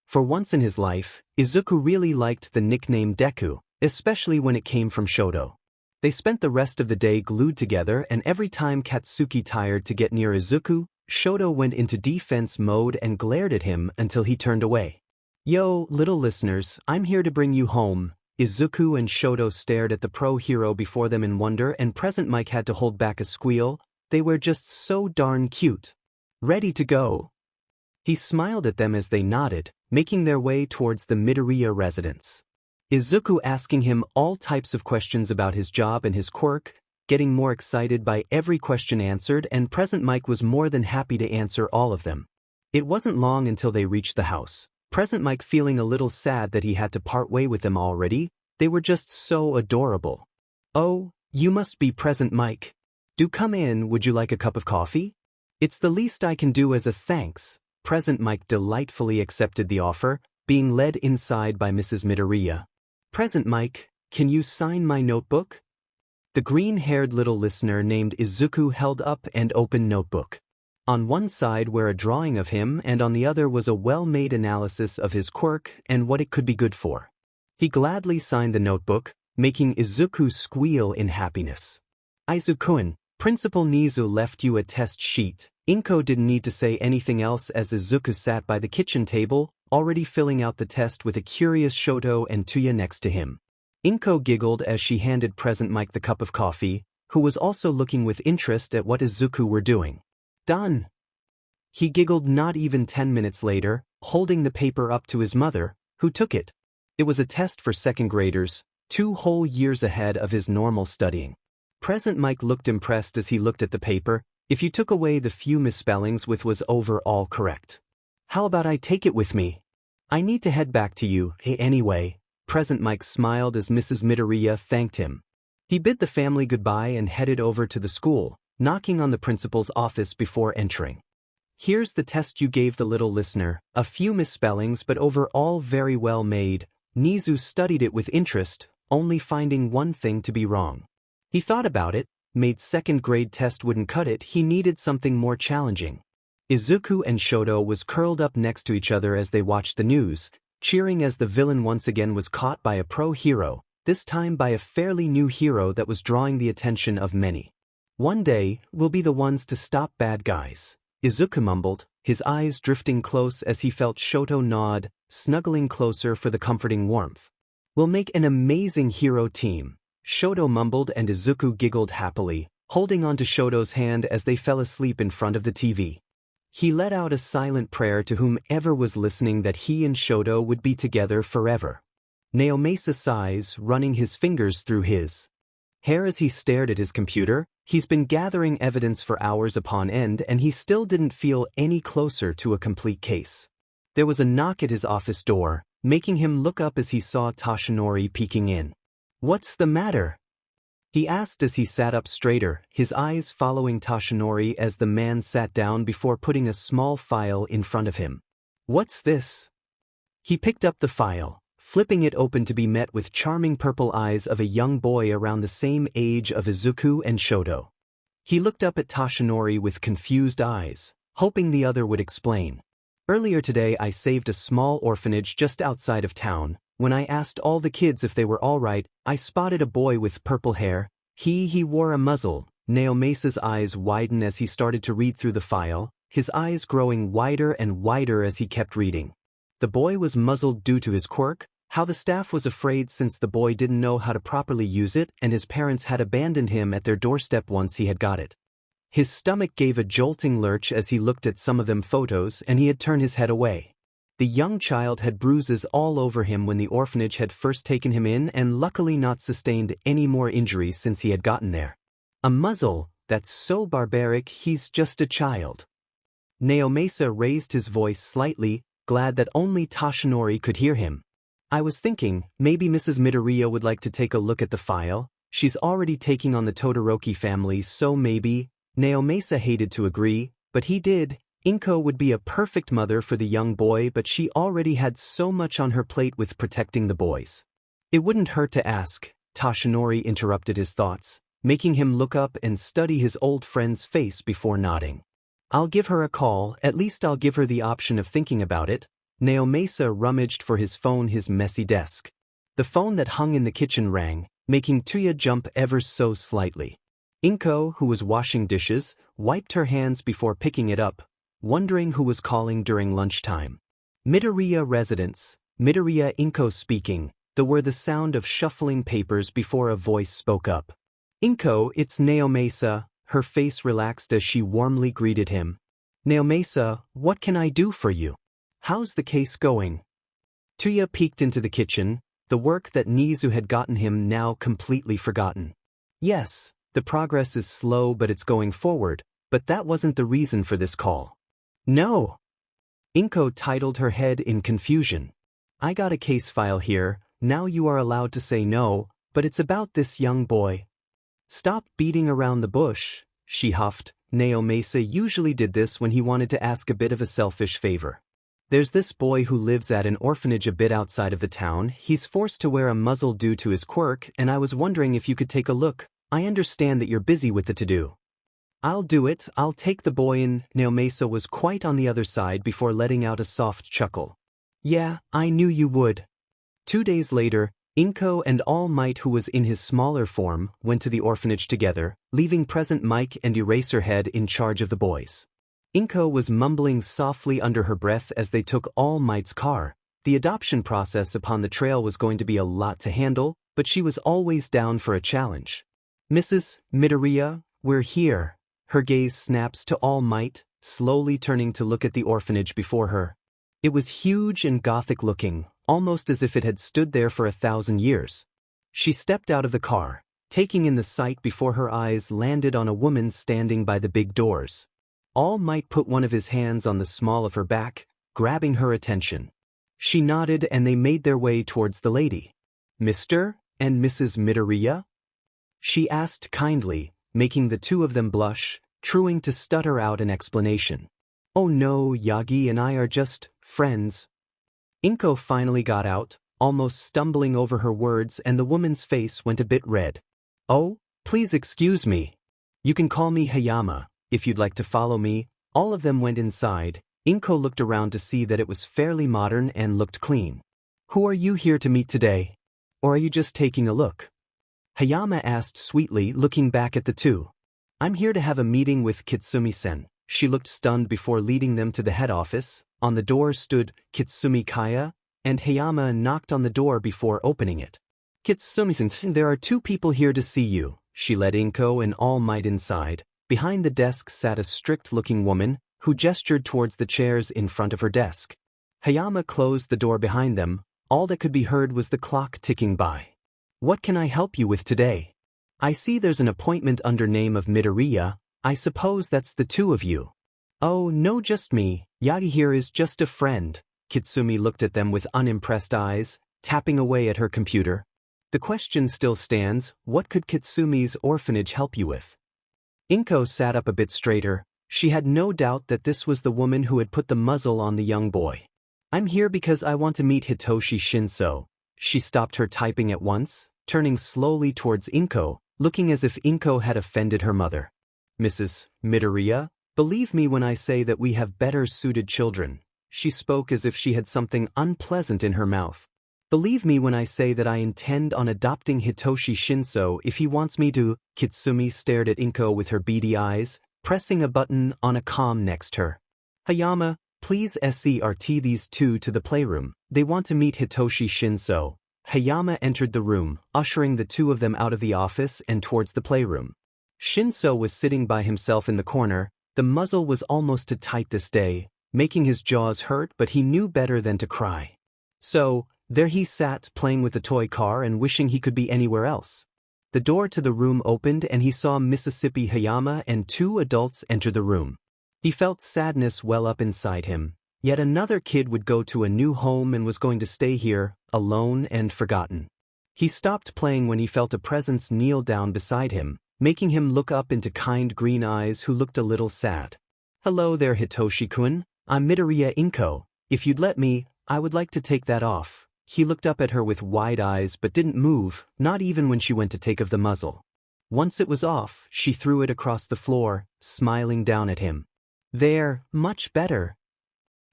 S1: For once in his life, Izuku really liked the nickname Deku, especially when it came from Shoto. They spent the rest of the day glued together, and every time Katsuki tired to get near Izuku, Shoto went into defense mode and glared at him until he turned away. Yo, little listeners, I'm here to bring you home. Izuku and Shoto stared at the pro hero before them in wonder, and Present Mike had to hold back a squeal. They were just so darn cute. Ready to go. He smiled at them as they nodded, making their way towards the Midoriya residence. Izuku asking him all types of questions about his job and his quirk, getting more excited by every question answered, and Present Mike was more than happy to answer all of them. It wasn't long until they reached the house, Present Mike feeling a little sad that he had to part way with them already. They were just so adorable. "Oh, you must be Present Mike. Do come in, would you like a cup of coffee? It's the least I can do as a thanks." Present Mike delightfully accepted the offer, being led inside by Mrs. Midoriya. "Present Mike, can you sign my notebook?" The green-haired little listener named Izuku held up an open notebook. On one side were a drawing of him, and on the other was a well-made analysis of his quirk and what it could be good for. He gladly signed the notebook, making Izuku squeal in happiness. "Izuku-kun, Principal Nizu left you a test sheet." Inko didn't need to say anything else as Izuku sat by the kitchen table, already filling out the test with a curious Shoto and Tuya next to him. Inko giggled as she handed Present Mike the cup of coffee, who was also looking with interest at what Izuku were doing. "Done." He giggled not even 10 minutes later, holding the paper up to his mother, who took it. It was a test for second graders, 2 whole years ahead of his normal studying. Present Mike looked impressed as he looked at the paper. If you took away the few misspellings with was overall correct. "How about I take it with me? I need to head back to you, anyway." Present Mike smiled as Mrs. Midoriya thanked him. He bid the family goodbye and headed over to the school, knocking on the principal's office before entering. "Here's the test you gave the little listener, a few misspellings but overall very well made." Nizu studied it with interest, only finding one thing to be wrong. He thought about it, made second grade test wouldn't cut it, he needed something more challenging. Izuku and Shoto was curled up next to each other as they watched the news, cheering as the villain once again was caught by a pro-hero, this time by a fairly new hero that was drawing the attention of many. "One day, we'll be the ones to stop bad guys," Izuku mumbled, his eyes drifting close as he felt Shoto nod, snuggling closer for the comforting warmth. "We'll make an amazing hero team," Shoto mumbled, and Izuku giggled happily, holding onto Shoto's hand as they fell asleep in front of the TV. He let out a silent prayer to whomever was listening that he and Shoto would be together forever. Naomasa sighs, running his fingers through his hair as he stared at his computer. He's been gathering evidence for hours upon end and he still didn't feel any closer to a complete case. There was a knock at his office door, making him look up as he saw Toshinori peeking in. "What's the matter?" he asked as he sat up straighter, his eyes following Toshinori as the man sat down before putting a small file in front of him. "What's this?" He picked up the file, flipping it open to be met with charming purple eyes of a young boy around the same age of Izuku and Shoto. He looked up at Toshinori with confused eyes, hoping the other would explain. "Earlier today I saved a small orphanage just outside of town. When I asked all the kids if they were all right, I spotted a boy with purple hair. He wore a muzzle." Naomasa's eyes widened as he started to read through the file, his eyes growing wider and wider as he kept reading. The boy was muzzled due to his quirk, how the staff was afraid since the boy didn't know how to properly use it and his parents had abandoned him at their doorstep once he had got it. His stomach gave a jolting lurch as he looked at some of them photos and he had turned his head away. The young child had bruises all over him when the orphanage had first taken him in and luckily not sustained any more injuries since he had gotten there. "A muzzle, that's so barbaric, he's just a child." Naomasa raised his voice slightly, glad that only Toshinori could hear him. "I was thinking, maybe Mrs. Midoriya would like to take a look at the file. She's already taking on the Todoroki family, so maybe." Naomasa hated to agree, but he did. Inko would be a perfect mother for the young boy, but she already had so much on her plate with protecting the boys. "It wouldn't hurt to ask," Toshinori interrupted his thoughts, making him look up and study his old friend's face before nodding. "I'll give her a call, at least I'll give her the option of thinking about it." Naomasa rummaged for his phone, his messy desk. The phone that hung in the kitchen rang, making Tuya jump ever so slightly. Inko, who was washing dishes, wiped her hands before picking it up, wondering who was calling during lunchtime. "Midoriya residence." "Midoriya." Inko speaking. There were the sound of shuffling papers before a voice spoke up. "Inko, it's Naomasa." Her face relaxed as she warmly greeted him. Naomasa, what can I do for you? How's the case going? Tuya peeked into the kitchen, the work that Nizu had gotten him now completely forgotten. Yes, the progress is slow but it's going forward, but that wasn't the reason for this call. No. Inko titled her head in confusion. I got a case file here, now you are allowed to say no, but it's about this young boy. Stop beating around the bush, she huffed. Naomasa usually did this when he wanted to ask a bit of a selfish favor. There's this boy who lives at an orphanage a bit outside of the town. He's forced to wear a muzzle due to his quirk, and I was wondering if you could take a look. I understand that you're busy with the to-do. I'll do it, I'll take the boy in. Naomasa was quite on the other side before letting out a soft chuckle. Yeah, I knew you would. 2 days later, Inko and All Might, who was in his smaller form, went to the orphanage together, leaving present Mike and Eraserhead in charge of the boys. Inko was mumbling softly under her breath as they took All Might's car. The adoption process upon the trail was going to be a lot to handle, but she was always down for a challenge. Mrs. Midoriya, we're here. Her gaze snaps to All Might, slowly turning to look at the orphanage before her. It was huge and gothic looking, almost as if it had stood there for 1,000 years. She stepped out of the car, taking in the sight before her eyes landed on a woman standing by the big doors. All Might put one of his hands on the small of her back, grabbing her attention. She nodded and they made their way towards the lady. Mr. and Mrs. Midoriya? She asked kindly, making the two of them blush, trying to stutter out an explanation. Oh no, Yagi and I are just friends. Inko finally got out, almost stumbling over her words, and the woman's face went a bit red. Oh, please excuse me. You can call me Hayama, if you'd like to follow me. All of them went inside. Inko looked around to see that it was fairly modern and looked clean. Who are you here to meet today? Or are you just taking a look? Hayama asked sweetly, looking back at the two. I'm here to have a meeting with Kitsumi-sen. She looked stunned before leading them to the head office. On the door stood Kitsumi Kaya, and Hayama knocked on the door before opening it. Kitsumi-sen, there are 2 people here to see you. She led Inko and All Might inside. Behind the desk sat a strict-looking woman, who gestured towards the chairs in front of her desk. Hayama closed the door behind them. All that could be heard was the clock ticking by. What can I help you with today? I see there's an appointment under name of Midoriya. I suppose that's the 2 of you. Oh, no, just me. Yagi here is just a friend. Kitsumi looked at them with unimpressed eyes, tapping away at her computer. The question still stands, what could Kitsumi's orphanage help you with? Inko sat up a bit straighter. She had no doubt that this was the woman who had put the muzzle on the young boy. I'm here because I want to meet Hitoshi Shinso. She stopped her typing at once, turning slowly towards Inko, looking as if Inko had offended her mother. Mrs. Midoriya, believe me when I say that we have better suited children. She spoke as if she had something unpleasant in her mouth. Believe me when I say that I intend on adopting Hitoshi Shinso if he wants me to. Kitsumi stared at Inko with her beady eyes, pressing a button on a comm next her. Hayama, please escort these 2 to the playroom. They want to meet Hitoshi Shinso. Hayama entered the room, ushering the 2 of them out of the office and towards the playroom. Shinso was sitting by himself in the corner. The muzzle was almost too tight this day, making his jaws hurt, but he knew better than to cry. So, there he sat, playing with the toy car and wishing he could be anywhere else. The door to the room opened and he saw Mississippi Hayama and 2 adults enter the room. He felt sadness well up inside him. Yet another kid would go to a new home and was going to stay here, alone and forgotten. He stopped playing when he felt a presence kneel down beside him, making him look up into kind green eyes who looked a little sad. Hello there, Hitoshi-kun. I'm Midoriya Inko. If you'd let me, I would like to take that off. He looked up at her with wide eyes but didn't move, not even when she went to take of the muzzle. Once it was off, she threw it across the floor, smiling down at him. There, much better.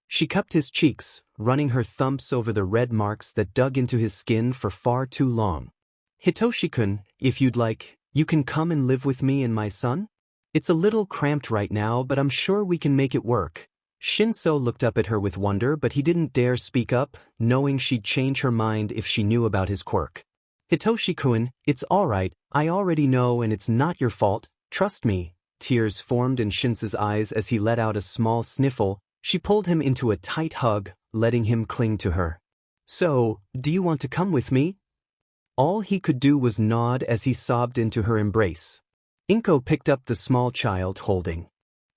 S1: She cupped his cheeks, running her thumbs over the red marks that dug into his skin for far too long. Hitoshi-kun, if you'd like, you can come and live with me and my son? It's a little cramped right now, but I'm sure we can make it work. Shinso looked up at her with wonder, but he didn't dare speak up, knowing she'd change her mind if she knew about his quirk. Hitoshi-kun, it's all right, I already know and it's not your fault, trust me. Tears formed in Shinse's eyes as he let out a small sniffle. She pulled him into a tight hug, letting him cling to her. "So, do you want to come with me?" All he could do was nod as he sobbed into her embrace. Inko picked up the small child, holding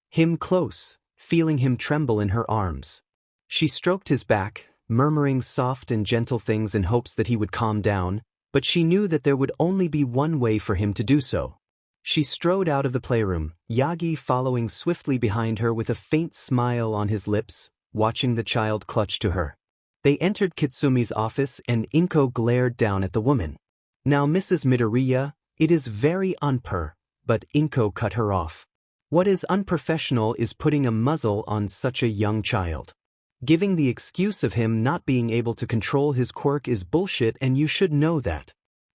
S1: him close, feeling him tremble in her arms. She stroked his back, murmuring soft and gentle things in hopes that he would calm down, but she knew that there would only be one way for him to do so. She strode out of the playroom, Yagi following swiftly behind her with a faint smile on his lips, watching the child clutch to her. They entered Kitsumi's office and Inko glared down at the woman. "Now Mrs. Midoriya, it is very unper," but Inko cut her off. "What is unprofessional is putting a muzzle on such a young child. Giving the excuse of him not being able to control his quirk is bullshit and you should know that.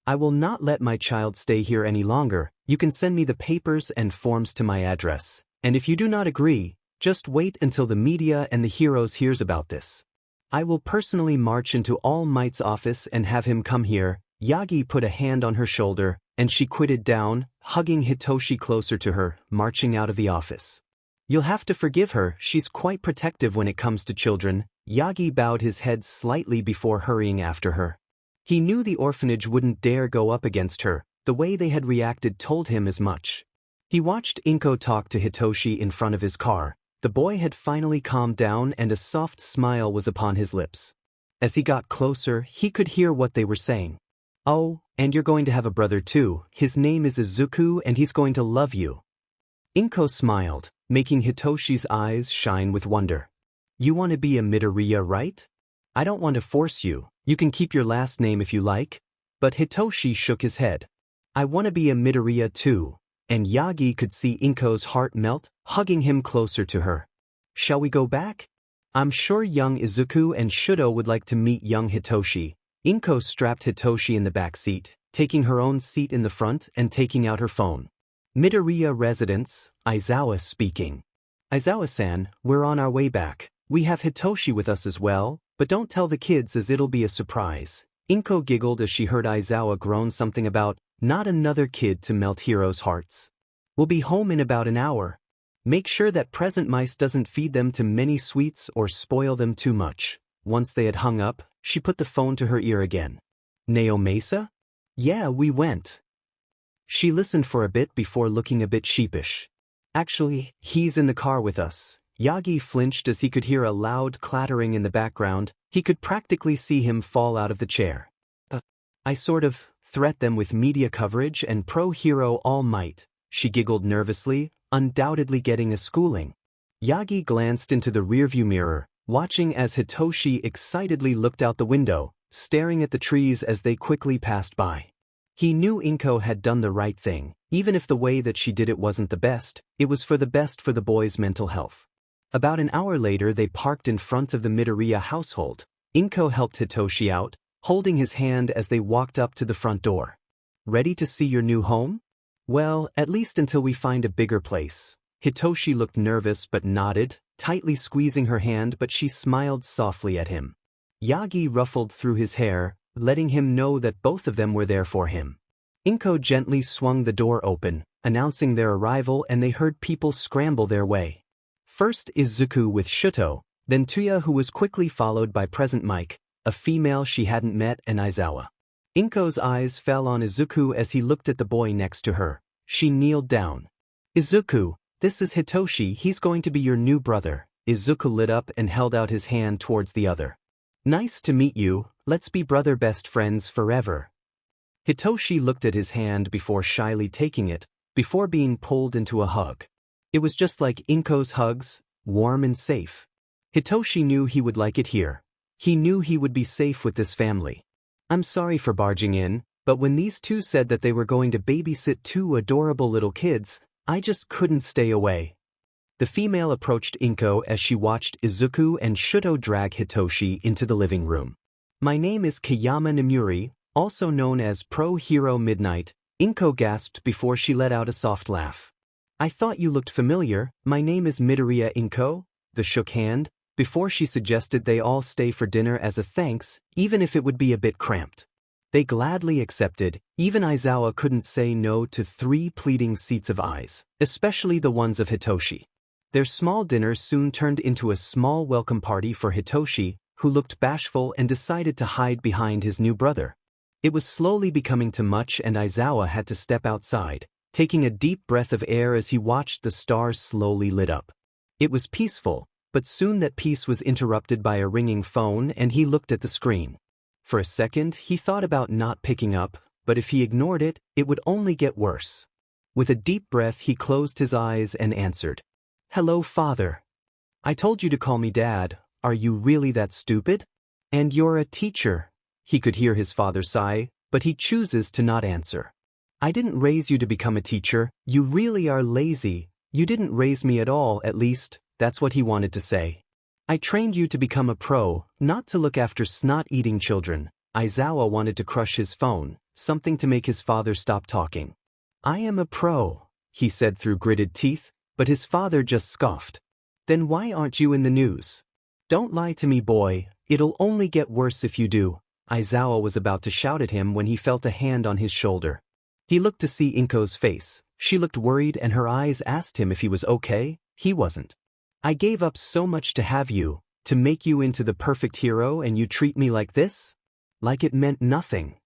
S1: I will not let my child stay here any longer. You can send me the papers and forms to my address. And if you do not agree, just wait until the media and the heroes hears about this. I will personally march into All Might's office and have him come here." Yagi put a hand on her shoulder, and she quitted down, hugging Hitoshi closer to her, marching out of the office. "You'll have to forgive her, she's quite protective when it comes to children." Yagi bowed his head slightly before hurrying after her. He knew the orphanage wouldn't dare go up against her. The way they had reacted told him as much. He watched Inko talk to Hitoshi in front of his car. The boy had finally calmed down and a soft smile was upon his lips. As he got closer, he could hear what they were saying. "Oh, and you're going to have a brother too. His name is Izuku and he's going to love you." Inko smiled, making Hitoshi's eyes shine with wonder. "You want to be a Midoriya, right? I don't want to force you. You can keep your last name if you like." But Hitoshi shook his head. "I want to be a Midoriya too." And Yagi could see Inko's heart melt, hugging him closer to her. "Shall we go back? I'm sure young Izuku and Shudo would like to meet young Hitoshi." Inko strapped Hitoshi in the back seat, taking her own seat in the front and taking out her phone. "Midoriya residence, Aizawa speaking. Aizawa-san, we're on our way back. We have Hitoshi with us as well, but don't tell the kids as it'll be a surprise." Inko giggled as she heard Aizawa groan something about, "Not another kid to melt heroes' hearts. We'll be home in about an hour. Make sure that Present Mice doesn't feed them too many sweets or spoil them too much." Once they had hung up, she put the phone to her ear again. "Neo Mesa? Yeah, we went." She listened for a bit before looking a bit sheepish. "Actually, he's in the car with us." Yagi flinched as he could hear a loud clattering in the background. He could practically see him fall out of the chair. I sort of threat them with media coverage and pro-hero All Might," she giggled nervously, undoubtedly getting a schooling. Yagi glanced into the rearview mirror, watching as Hitoshi excitedly looked out the window, staring at the trees as they quickly passed by. He knew Inko had done the right thing, even if the way that she did it wasn't the best, it was for the best for the boy's mental health. About an hour later they parked in front of the Midoriya household. Inko helped Hitoshi out, holding his hand as they walked up to the front door. "Ready to see your new home?" "Well, at least until we find a bigger place." Hitoshi looked nervous but nodded, tightly squeezing her hand, but she smiled softly at him. Yagi ruffled through his hair, letting him know that both of them were there for him. Inko gently swung the door open, announcing their arrival, and they heard people scramble their way. First Izuku with Shuto, then Tuya, who was quickly followed by Present Mike, a female she hadn't met, and Aizawa. Inko's eyes fell on Izuku as he looked at the boy next to her. She kneeled down. "Izuku, this is Hitoshi, he's going to be your new brother." Izuku lit up and held out his hand towards the other. "Nice to meet you, let's be brother best friends forever." Hitoshi looked at his hand before shyly taking it, before being pulled into a hug. It was just like Inko's hugs, warm and safe. Hitoshi knew he would like it here. He knew he would be safe with this family. "I'm sorry for barging in, but when these two said that they were going to babysit two adorable little kids, I just couldn't stay away." The female approached Inko as she watched Izuku and Shuto drag Hitoshi into the living room. "My name is Kayama Namuri, also known as Pro Hero Midnight," Inko gasped before she let out a soft laugh. "I thought you looked familiar. My name is Midoriya Inko." The shook hand, before she suggested they all stay for dinner as a thanks, even if it would be a bit cramped. They gladly accepted. Even Aizawa couldn't say no to 3 pleading seats of eyes, especially the ones of Hitoshi. Their small dinner soon turned into a small welcome party for Hitoshi, who looked bashful and decided to hide behind his new brother. It was slowly becoming too much and Aizawa had to step outside, taking a deep breath of air as he watched the stars slowly lit up. It was peaceful, but soon that peace was interrupted by a ringing phone and he looked at the screen. For a second, he thought about not picking up, but if he ignored it, it would only get worse. With a deep breath, he closed his eyes and answered. "Hello, Father. I told you to call me Dad. Are you really that stupid? And you're a teacher." He could hear his father sigh, but he chooses to not answer. "I didn't raise you to become a teacher. You really are lazy. You didn't raise me at all, at least," that's what he wanted to say. "I trained you to become a pro, not to look after snot-eating children." Aizawa wanted to crush his phone, something to make his father stop talking. "I am a pro," he said through gritted teeth, but his father just scoffed. "Then why aren't you in the news? Don't lie to me, boy, it'll only get worse if you do." Aizawa was about to shout at him when he felt a hand on his shoulder. He looked to see Inko's face. She looked worried and her eyes asked him if he was okay. He wasn't. "I gave up so much to have you, to make you into the perfect hero, and you treat me like this? Like it meant nothing."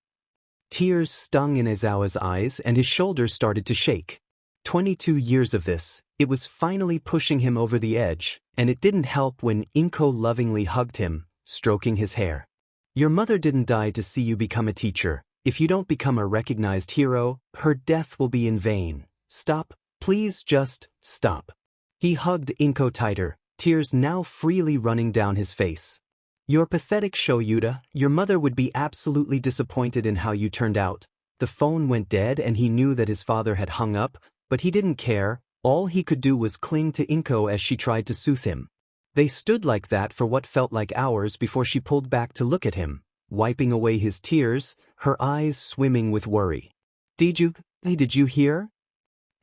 S1: Tears stung in Aizawa's eyes and his shoulders started to shake. 22 years of this, it was finally pushing him over the edge, and it didn't help when Inko lovingly hugged him, stroking his hair. "Your mother didn't die to see you become a teacher. If you don't become a recognized hero, her death will be in vain. Stop, please just stop." He hugged Inko tighter, tears now freely running down his face. "You're pathetic, Shoyuta. Your mother would be absolutely disappointed in how you turned out." The phone went dead and he knew that his father had hung up, but he didn't care. All he could do was cling to Inko as she tried to soothe him. They stood like that for what felt like hours before she pulled back to look at him, wiping away his tears, her eyes swimming with worry. Did you hear?"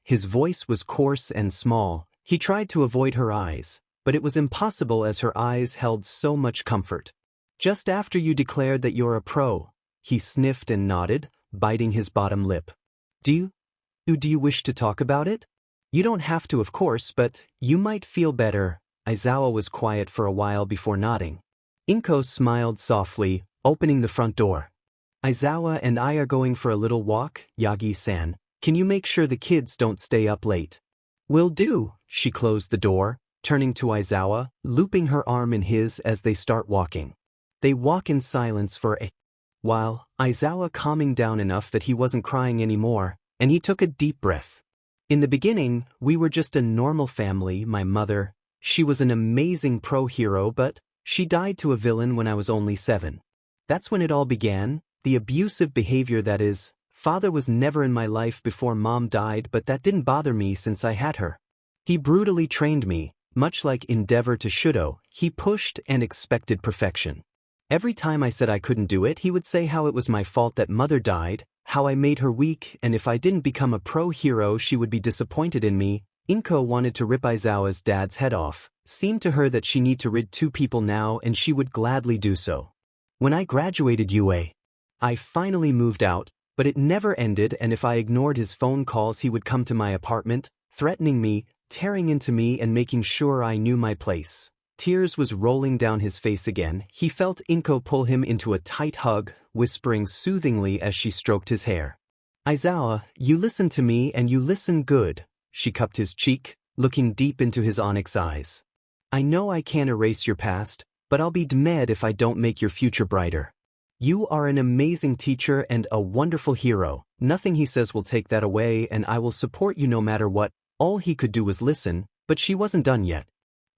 S1: His voice was coarse and small. He tried to avoid her eyes, but it was impossible as her eyes held so much comfort. "Just after you declared that you're a pro." He sniffed and nodded, biting his bottom lip. Do you wish to talk about it?" "You don't have to, of course, but you might feel better." Aizawa was quiet for a while before nodding. Inko smiled softly, opening the front door. "Aizawa and I are going for a little walk, Yagi-san. Can you make sure the kids don't stay up late?" "Will do." She closed the door, turning to Aizawa, looping her arm in his as they start walking. They walk in silence for a while, Aizawa calming down enough that he wasn't crying anymore, and he took a deep breath. "In the beginning, we were just a normal family. My mother, she was an amazing pro hero, but she died to a villain when I was only 7. That's when it all began, the abusive behavior, that is. Father was never in my life before Mom died, but that didn't bother me since I had her. He brutally trained me, much like Endeavor to Shudo. He pushed and expected perfection. Every time I said I couldn't do it, he would say how it was my fault that Mother died, how I made her weak, and if I didn't become a pro hero she would be disappointed in me." Inko wanted to rip Aizawa's dad's head off. Seemed to her that she need to rid 2 people now and she would gladly do so. "When I graduated UA, I finally moved out, but it never ended, and if I ignored his phone calls he would come to my apartment, threatening me, tearing into me and making sure I knew my place." Tears was rolling down his face again. He felt Inko pull him into a tight hug, whispering soothingly as she stroked his hair. "Aizawa, you listen to me and you listen good." She cupped his cheek, looking deep into his onyx eyes. "I know I can't erase your past, but I'll be dead if I don't make your future brighter. You are an amazing teacher and a wonderful hero. Nothing he says will take that away, and I will support you no matter what." All he could do was listen, but she wasn't done yet.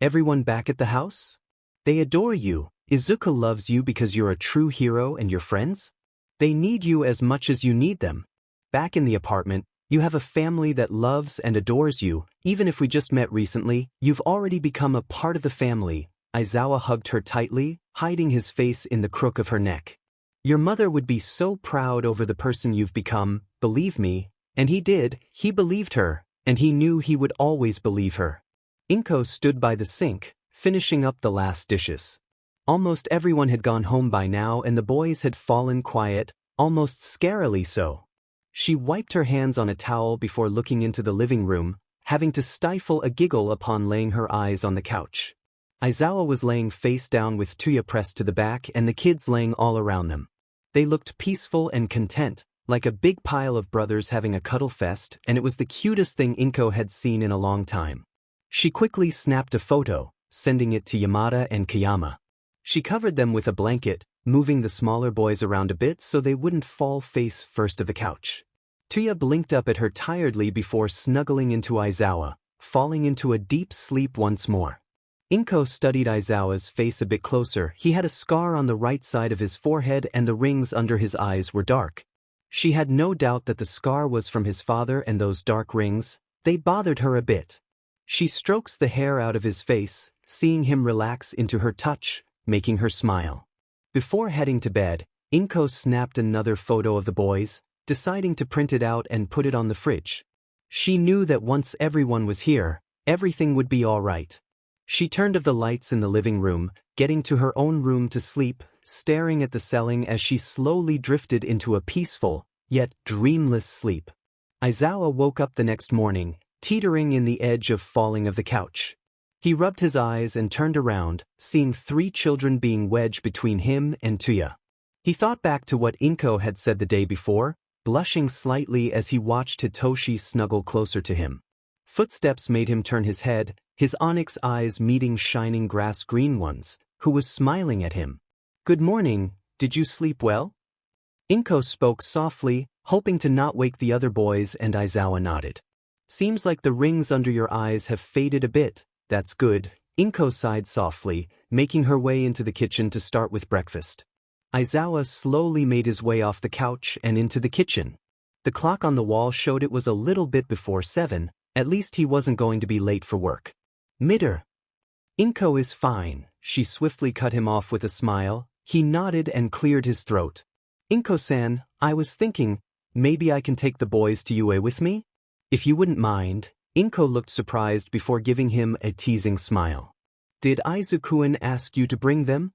S1: "Everyone back at the house? They adore you. Izuka loves you because you're a true hero and your friends? They need you as much as you need them. Back in the apartment, you have a family that loves and adores you. Even if we just met recently, you've already become a part of the family." Aizawa hugged her tightly, hiding his face in the crook of her neck. "Your mother would be so proud over the person you've become, believe me." And he did. He believed her, and he knew he would always believe her. Inko stood by the sink, finishing up the last dishes. Almost everyone had gone home by now and the boys had fallen quiet. almost scarily so. She wiped her hands on a towel before looking into the living room, having to stifle a giggle upon laying her eyes on the couch. Aizawa was laying face down with Tuya pressed to the back and the kids laying all around them. They looked peaceful and content, like a big pile of brothers having a cuddle fest, and it was the cutest thing Inko had seen in a long time. She quickly snapped a photo, sending it to Yamada and Kayama. She covered them with a blanket, moving the smaller boys around a bit so they wouldn't fall face first of the couch. Tuya blinked up at her tiredly before snuggling into Aizawa, falling into a deep sleep once more. Inko studied Aizawa's face a bit closer. He had a scar on the right side of his forehead and the rings under his eyes were dark. She had no doubt that the scar was from his father, and those dark rings, they bothered her a bit. She strokes the hair out of his face, seeing him relax into her touch, making her smile. Before heading to bed, Inko snapped another photo of the boys, deciding to print it out and put it on the fridge. She knew that once everyone was here, everything would be all right. She turned off the lights in the living room, getting to her own room to sleep, staring at the ceiling as she slowly drifted into a peaceful, yet dreamless sleep. Aizawa woke up the next morning, teetering in the edge of falling of the couch. He rubbed his eyes and turned around, seeing 3 children being wedged between him and Tuya. He thought back to what Inko had said the day before, blushing slightly as he watched Hitoshi snuggle closer to him. Footsteps made him turn his head, his onyx eyes meeting shining grass-green ones, who was smiling at him. "Good morning, did you sleep well?" Inko spoke softly, hoping to not wake the other boys, and Aizawa nodded. "Seems like the rings under your eyes have faded a bit, that's good." Inko sighed softly, making her way into the kitchen to start with breakfast. Aizawa slowly made his way off the couch and into the kitchen. The clock on the wall showed it was a little bit before 7, at least he wasn't going to be late for work. "Midder." "Inko is fine," she swiftly cut him off with a smile. He nodded and cleared his throat. "Inko-san, I was thinking, maybe I can take the boys to UA with me? If you wouldn't mind." Inko looked surprised before giving him a teasing smile. "Did Izuku-kun ask you to bring them?"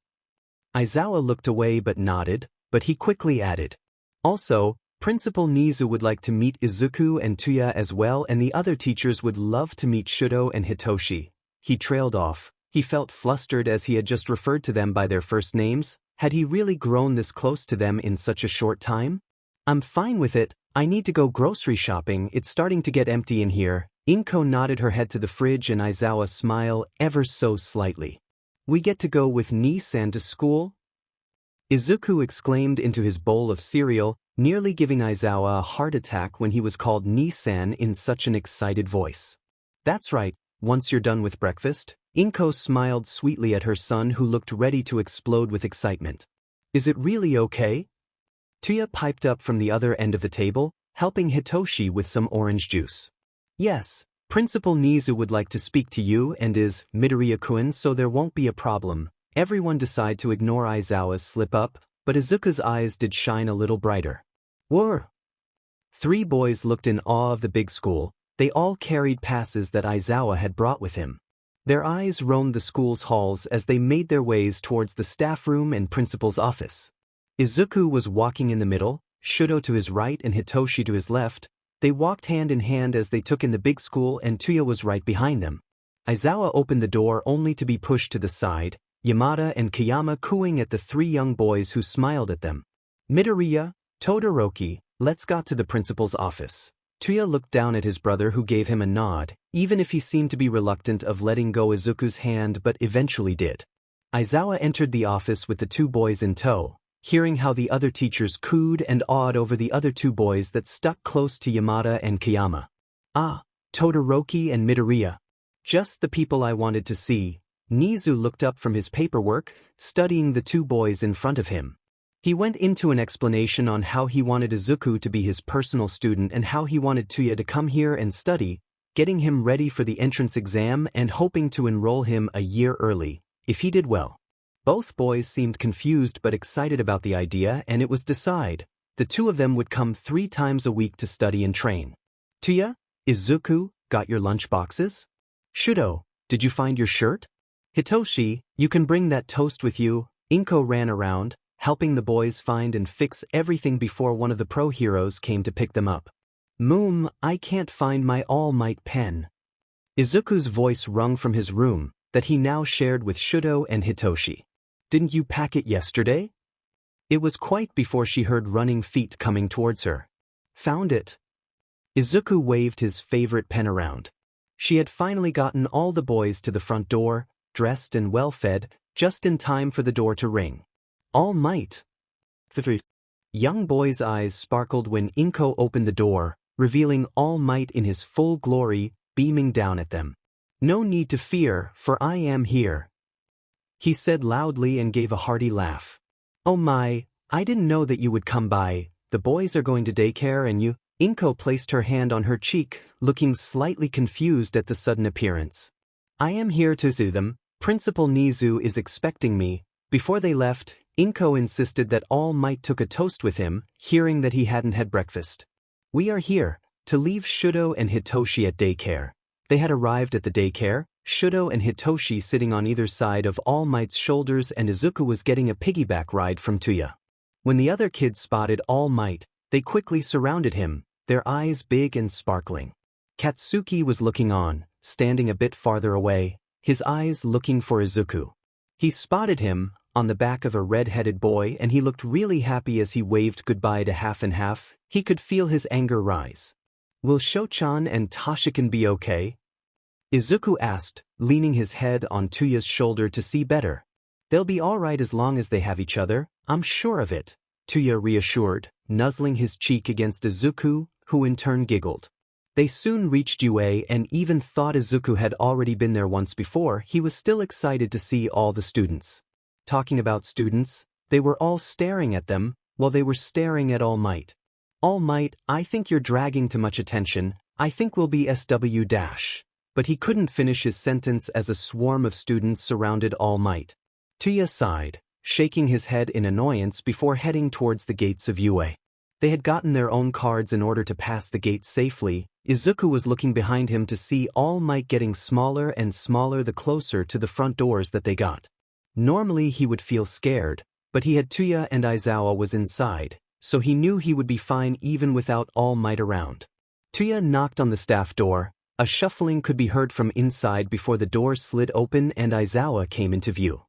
S1: Aizawa looked away but nodded, but he quickly added, "Also, Principal Nizu would like to meet Izuku and Tuya as well, and the other teachers would love to meet Shudo and Hitoshi." He trailed off. He felt flustered as he had just referred to them by their first names. Had he really grown this close to them in such a short time? "I'm fine with it, I need to go grocery shopping, it's starting to get empty in here." Inko nodded her head to the fridge and Aizawa smiled ever so slightly. "We get to go with Nii-san to school?" Izuku exclaimed into his bowl of cereal, nearly giving Aizawa a heart attack when he was called Nii-san in such an excited voice. "That's right, once you're done with breakfast." Inko smiled sweetly at her son, who looked ready to explode with excitement. "Is it really okay?" Tuya piped up from the other end of the table, helping Hitoshi with some orange juice. "Yes, Principal Nizu would like to speak to you and is Midoriya-kun, so there won't be a problem." Everyone decided to ignore Aizawa's slip-up, but Izuku's eyes did shine a little brighter. "Whoa!" 3 boys looked in awe of the big school. They all carried passes that Aizawa had brought with him. Their eyes roamed the school's halls as they made their ways towards the staff room and principal's office. Izuku was walking in the middle, Shudo to his right and Hitoshi to his left. They walked hand in hand as they took in the big school, and Tuya was right behind them. Aizawa opened the door only to be pushed to the side, Yamada and Kayama cooing at the 3 young boys who smiled at them. "Midoriya, Todoroki, let's go to the principal's office." Tuya looked down at his brother, who gave him a nod, even if he seemed to be reluctant of letting go Izuku's hand, but eventually did. Aizawa entered the office with the 2 boys in tow, hearing how the other teachers cooed and awed over the other 2 boys that stuck close to Yamada and Kayama. "Ah, Todoroki and Midoriya. Just the people I wanted to see." Nizu looked up from his paperwork, studying the 2 boys in front of him. He went into an explanation on how he wanted Izuku to be his personal student and how he wanted Tuya to come here and study, getting him ready for the entrance exam and hoping to enroll him a year early, if he did well. Both boys seemed confused but excited about the idea, and it was decided the 2 of them would come 3 times a week to study and train. "Tuya, Izuku, got your lunch boxes? Shudo, did you find your shirt? Hitoshi, you can bring that toast with you." Inko ran around, helping the boys find and fix everything before one of the pro heroes came to pick them up. "Moom, I can't find my All Might pen." Izuku's voice rung from his room, that he now shared with Shudo and Hitoshi. "Didn't you pack it yesterday?" It was quite before she heard running feet coming towards her. "Found it." Izuku waved his favorite pen around. She had finally gotten all the boys to the front door, dressed and well-fed, just in time for the door to ring. "All Might." The young boy's eyes sparkled when Inko opened the door, revealing All Might in his full glory, beaming down at them. "No need to fear, for I am here," he said loudly and gave a hearty laugh. "Oh my, I didn't know that you would come by. The boys are going to daycare and you—" Inko placed her hand on her cheek, looking slightly confused at the sudden appearance. "I am here to see them. Principal Nizu is expecting me." Before they left, Inko insisted that All Might took a toast with him, hearing that he hadn't had breakfast. "We are here to leave Shudo and Hitoshi at daycare." They had arrived at the daycare, Shudo and Hitoshi sitting on either side of All Might's shoulders, and Izuku was getting a piggyback ride from Tuya. When the other kids spotted All Might, they quickly surrounded him, their eyes big and sparkling. Katsuki was looking on, standing a bit farther away, his eyes looking for Izuku. He spotted him, on the back of a red-headed boy, and he looked really happy as he waved goodbye to Half and Half. He could feel his anger rise. "Will Shochan and Toshikin be okay?" Izuku asked, leaning his head on Tuya's shoulder to see better. "They'll be all right as long as they have each other, I'm sure of it," Tuya reassured, nuzzling his cheek against Izuku, who in turn giggled. They soon reached UA, and even thought Izuku had already been there once before, he was still excited to see all the students. Talking about students, they were all staring at them, while they were staring at All Might. "All Might, I think you're dragging too much attention, I think we'll be SW-." But he couldn't finish his sentence as a swarm of students surrounded All Might. Tuya sighed, shaking his head in annoyance before heading towards the gates of UA. They had gotten their own cards in order to pass the gates safely. Izuku was looking behind him to see All Might getting smaller and smaller the closer to the front doors that they got. Normally he would feel scared, but he had Tuya and Aizawa was inside, so he knew he would be fine even without All Might around. Tuya knocked on the staff door. A shuffling could be heard from inside before the door slid open and Aizawa came into view.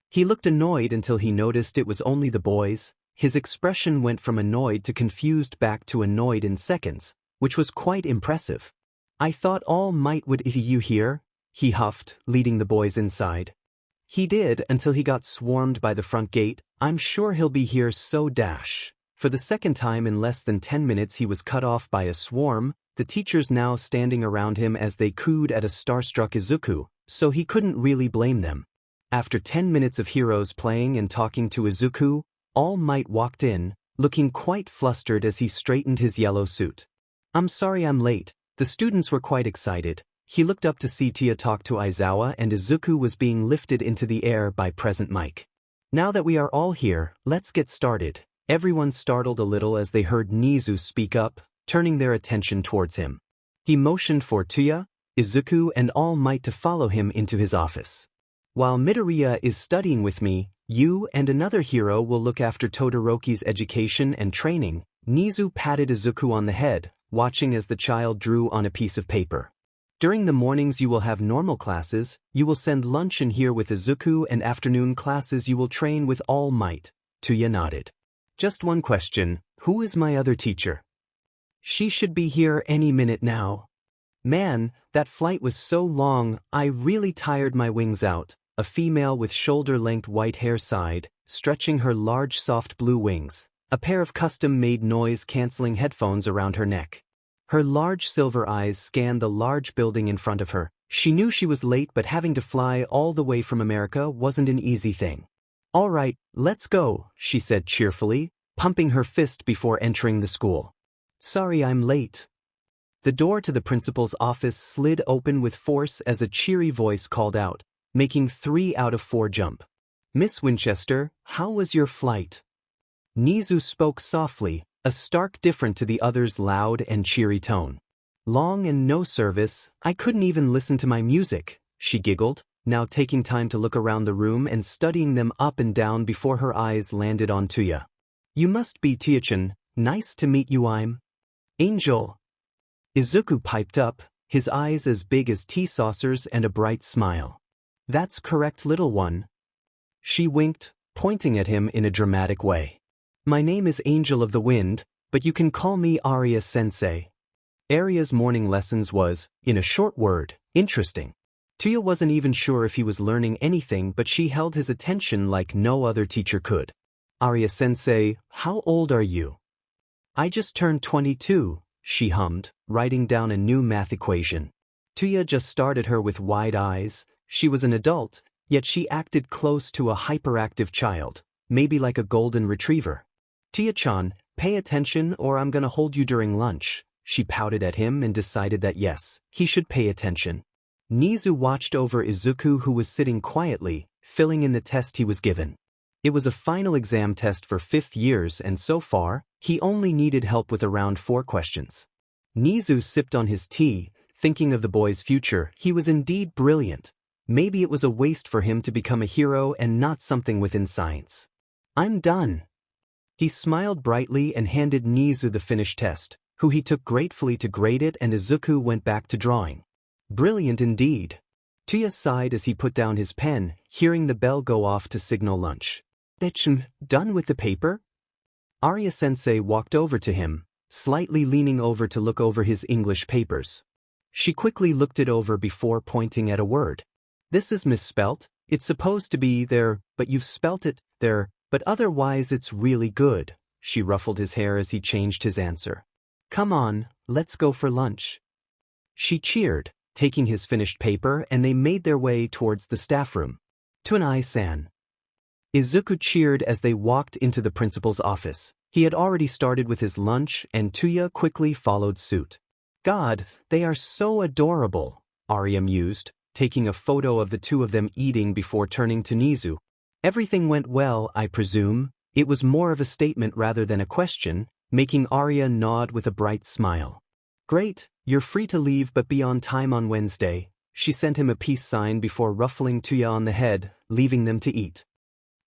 S1: He looked annoyed until he noticed it was only the boys. His expression went from annoyed to confused back to annoyed in seconds, which was quite impressive. "I thought All Might would see you here," he huffed, leading the boys inside. "He did until he got swarmed by the front gate. I'm sure he'll be here so dash." For the second time in less than 10 minutes he was cut off by a swarm, the teachers now standing around him as they cooed at a starstruck Izuku, so he couldn't really blame them. After 10 minutes of heroes playing and talking to Izuku, All Might walked in, looking quite flustered as he straightened his yellow suit. "I'm sorry I'm late." The students were quite excited. He looked up to see Tuya talk to Aizawa, and Izuku was being lifted into the air by Present Mike. "Now that we are all here, let's get started." Everyone startled a little as they heard Nizu speak up, turning their attention towards him. He motioned for Tuya, Izuku, and All Might to follow him into his office. "While Midoriya is studying with me, you and another hero will look after Todoroki's education and training." Nizu patted Izuku on the head, watching as the child drew on a piece of paper. "During the mornings you will have normal classes, you will send lunch in here with Izuku, and afternoon classes you will train with All Might." Tuya nodded. "Just one question, who is my other teacher?" "She should be here any minute now." "Man, that flight was so long, I really tired my wings out." A female with shoulder-length white hair sighed, stretching her large soft blue wings, a pair of custom-made noise-canceling headphones around her neck. Her large silver eyes scanned the large building in front of her. She knew she was late, but having to fly all the way from America wasn't an easy thing. "All right, let's go," she said cheerfully, pumping her fist before entering the school. "Sorry I'm late." The door to the principal's office slid open with force as a cheery voice called out, making 3 out of 4 jump. "Miss Winchester, how was your flight?" Nizu spoke softly, a stark difference to the other's loud and cheery tone. "Long and no service, I couldn't even listen to my music," she giggled. now taking time to look around the room and studying them up and down before her eyes landed on Tuya. You must be Tuya-chan, nice to meet you. I'm Angel. Izuku piped up, his eyes as big as tea saucers and a bright smile. That's correct, little one. She winked, pointing at him in a dramatic way. My name is Angel of the Wind, but you can call me Arya-sensei. Arya's morning lessons was, in a short word, interesting. Tuya wasn't even sure if he was learning anything, but she held his attention like no other teacher could. Arya-sensei, how old are you? I just turned 22, she hummed, writing down a new math equation. Tuya just stared at her with wide eyes. She was an adult, yet she acted close to a hyperactive child, maybe like a golden retriever. Tuya-chan, pay attention or I'm gonna hold you during lunch. She pouted at him and decided that yes, he should pay attention. Nizu watched over Izuku, who was sitting quietly, filling in the test he was given. It was a final exam test for 5th years and so far, he only needed help with around 4 questions. Nizu sipped on his tea, thinking of the boy's future. He was indeed brilliant. Maybe it was a waste for him to become a hero and not something within science. I'm done. He smiled brightly and handed Nizu the finished test, who he took gratefully to grade it, and Izuku went back to drawing. Brilliant indeed. Tuya sighed as he put down his pen, hearing the bell go off to signal lunch. Done with the paper? Arya-sensei walked over to him, slightly leaning over to look over his English papers. She quickly looked it over before pointing at a word. This is misspelt. It's supposed to be there, but you've spelt it there, but otherwise it's really good. She ruffled his hair as he changed his answer. Come on, let's go for lunch. She cheered, taking his finished paper, and they made their way towards the staff room. Tunai-san. Izuku cheered as they walked into the principal's office. He had already started with his lunch, and Tuya quickly followed suit. God, they are so adorable, Arya mused, taking a photo of the two of them eating before turning to Nizu. Everything went well, I presume? It was more of a statement rather than a question, making Arya nod with a bright smile. Great, you're free to leave but be on time on Wednesday. She sent him a peace sign before ruffling Tuya on the head, leaving them to eat.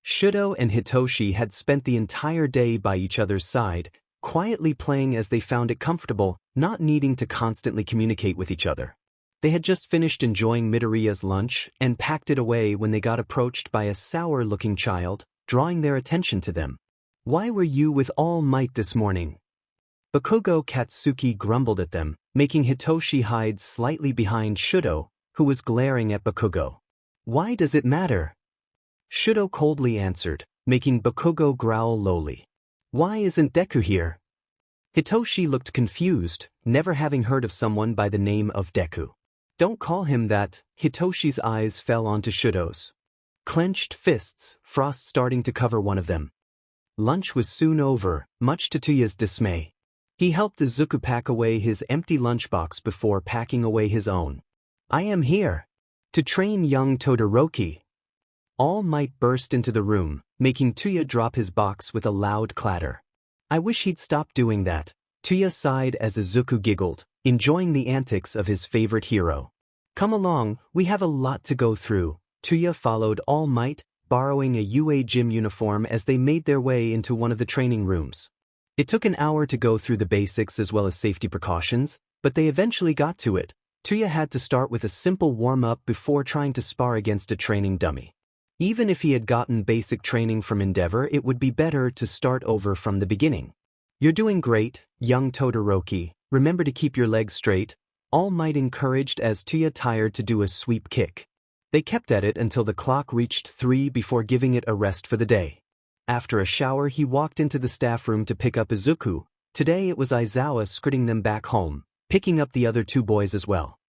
S1: Shudo and Hitoshi had spent the entire day by each other's side, quietly playing as they found it comfortable, not needing to constantly communicate with each other. They had just finished enjoying Midoriya's lunch and packed it away when they got approached by a sour-looking child, drawing their attention to them. Why were you with All Might this morning? Bakugo Katsuki grumbled at them, making Hitoshi hide slightly behind Shudo, who was glaring at Bakugo. Why does it matter? Shudo coldly answered, making Bakugo growl lowly. Why isn't Deku here? Hitoshi looked confused, never having heard of someone by the name of Deku. Don't call him that. Hitoshi's eyes fell onto Shudo's clenched fists, frost starting to cover one of them. Lunch was soon over, much to Tuya's dismay. He helped Izuku pack away his empty lunchbox before packing away his own. I am here to train young Todoroki. All Might burst into the room, making Tuya drop his box with a loud clatter. I wish he'd stop doing that. Tuya sighed as Izuku giggled, enjoying the antics of his favorite hero. Come along, we have a lot to go through. Tuya followed All Might, borrowing a UA gym uniform as they made their way into one of the training rooms. It took an hour to go through the basics as well as safety precautions, but they eventually got to it. Tuya had to start with a simple warm-up before trying to spar against a training dummy. Even if he had gotten basic training from Endeavor, it would be better to start over from the beginning. You're doing great, young Todoroki. Remember to keep your legs straight. All Might encouraged as Tuya tired to do a sweep kick. They kept at it until the clock reached 3 before giving it a rest for the day. After a shower, he walked into the staff room to pick up Izuku. Today it was Aizawa skirting them back home, picking up the other 2 boys as well.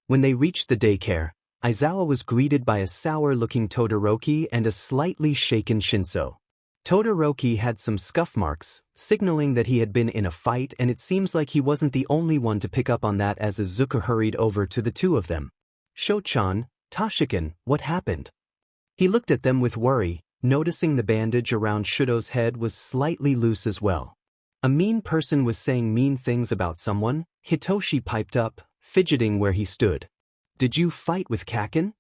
S1: When they reached the daycare, Aizawa was greeted by a sour-looking Todoroki and a slightly shaken Shinso. Todoroki had some scuff marks, signaling that he had been in a fight, and it seems like he wasn't the only one to pick up on that as Izuku hurried over to the 2 of them. Sho-chan, Tashikin, what happened? He looked at them with worry, noticing the bandage around Shudo's head was slightly loose as well. A mean person was saying mean things about someone. Hitoshi piped up, fidgeting where he stood. Did you fight with Kaken?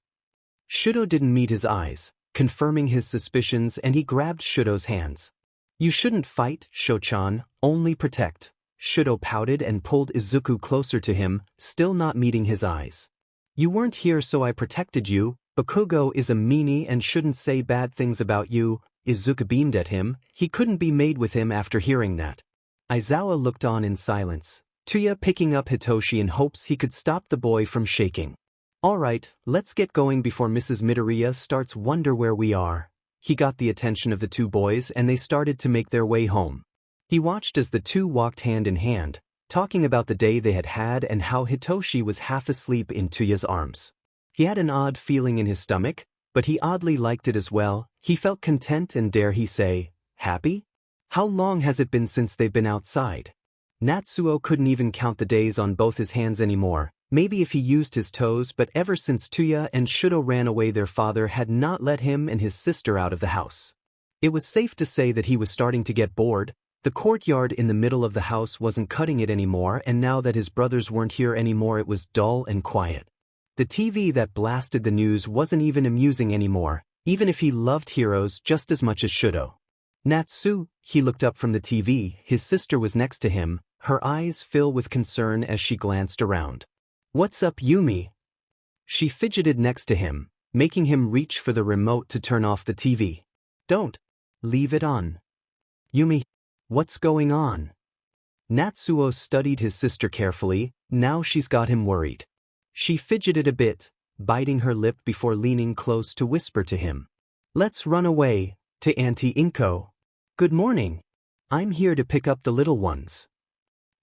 S1: Shudo didn't meet his eyes, confirming his suspicions, and he grabbed Shudo's hands. You shouldn't fight, Sho-chan, only protect. Shudo pouted and pulled Izuku closer to him, still not meeting his eyes. You weren't here so I protected you. Bakugo is a meanie and shouldn't say bad things about you. Izuku beamed at him. He couldn't be made with him after hearing that. Aizawa looked on in silence, Tuya picking up Hitoshi in hopes he could stop the boy from shaking. Alright, let's get going before Mrs. Midoriya starts wonder where we are. He got the attention of the two boys and they started to make their way home. He watched as the two walked hand in hand, talking about the day they had and how Hitoshi was half asleep in Tuya's arms. He had an odd feeling in his stomach, but he oddly liked it as well. He felt content and, dare he say, happy? How long has it been since they've been outside? Natsuo couldn't even count the days on both his hands anymore, maybe if he used his toes, but ever since Tuya and Shudo ran away their father had not let him and his sister out of the house. It was safe to say that he was starting to get bored. The courtyard in the middle of the house wasn't cutting it anymore, and now that his brothers weren't here anymore it was dull and quiet. The TV that blasted the news wasn't even amusing anymore, even if he loved heroes just as much as Shudo. Natsu, he looked up from the TV, his sister was next to him, her eyes filled with concern as she glanced around. What's up, Yumi? She fidgeted next to him, making him reach for the remote to turn off the TV. Don't. Leave it on. Yumi. What's going on? Natsuo studied his sister carefully, now she's got him worried. She fidgeted a bit, biting her lip before leaning close to whisper to him. Let's run away, to Auntie Inko. Good morning. I'm here to pick up the little ones.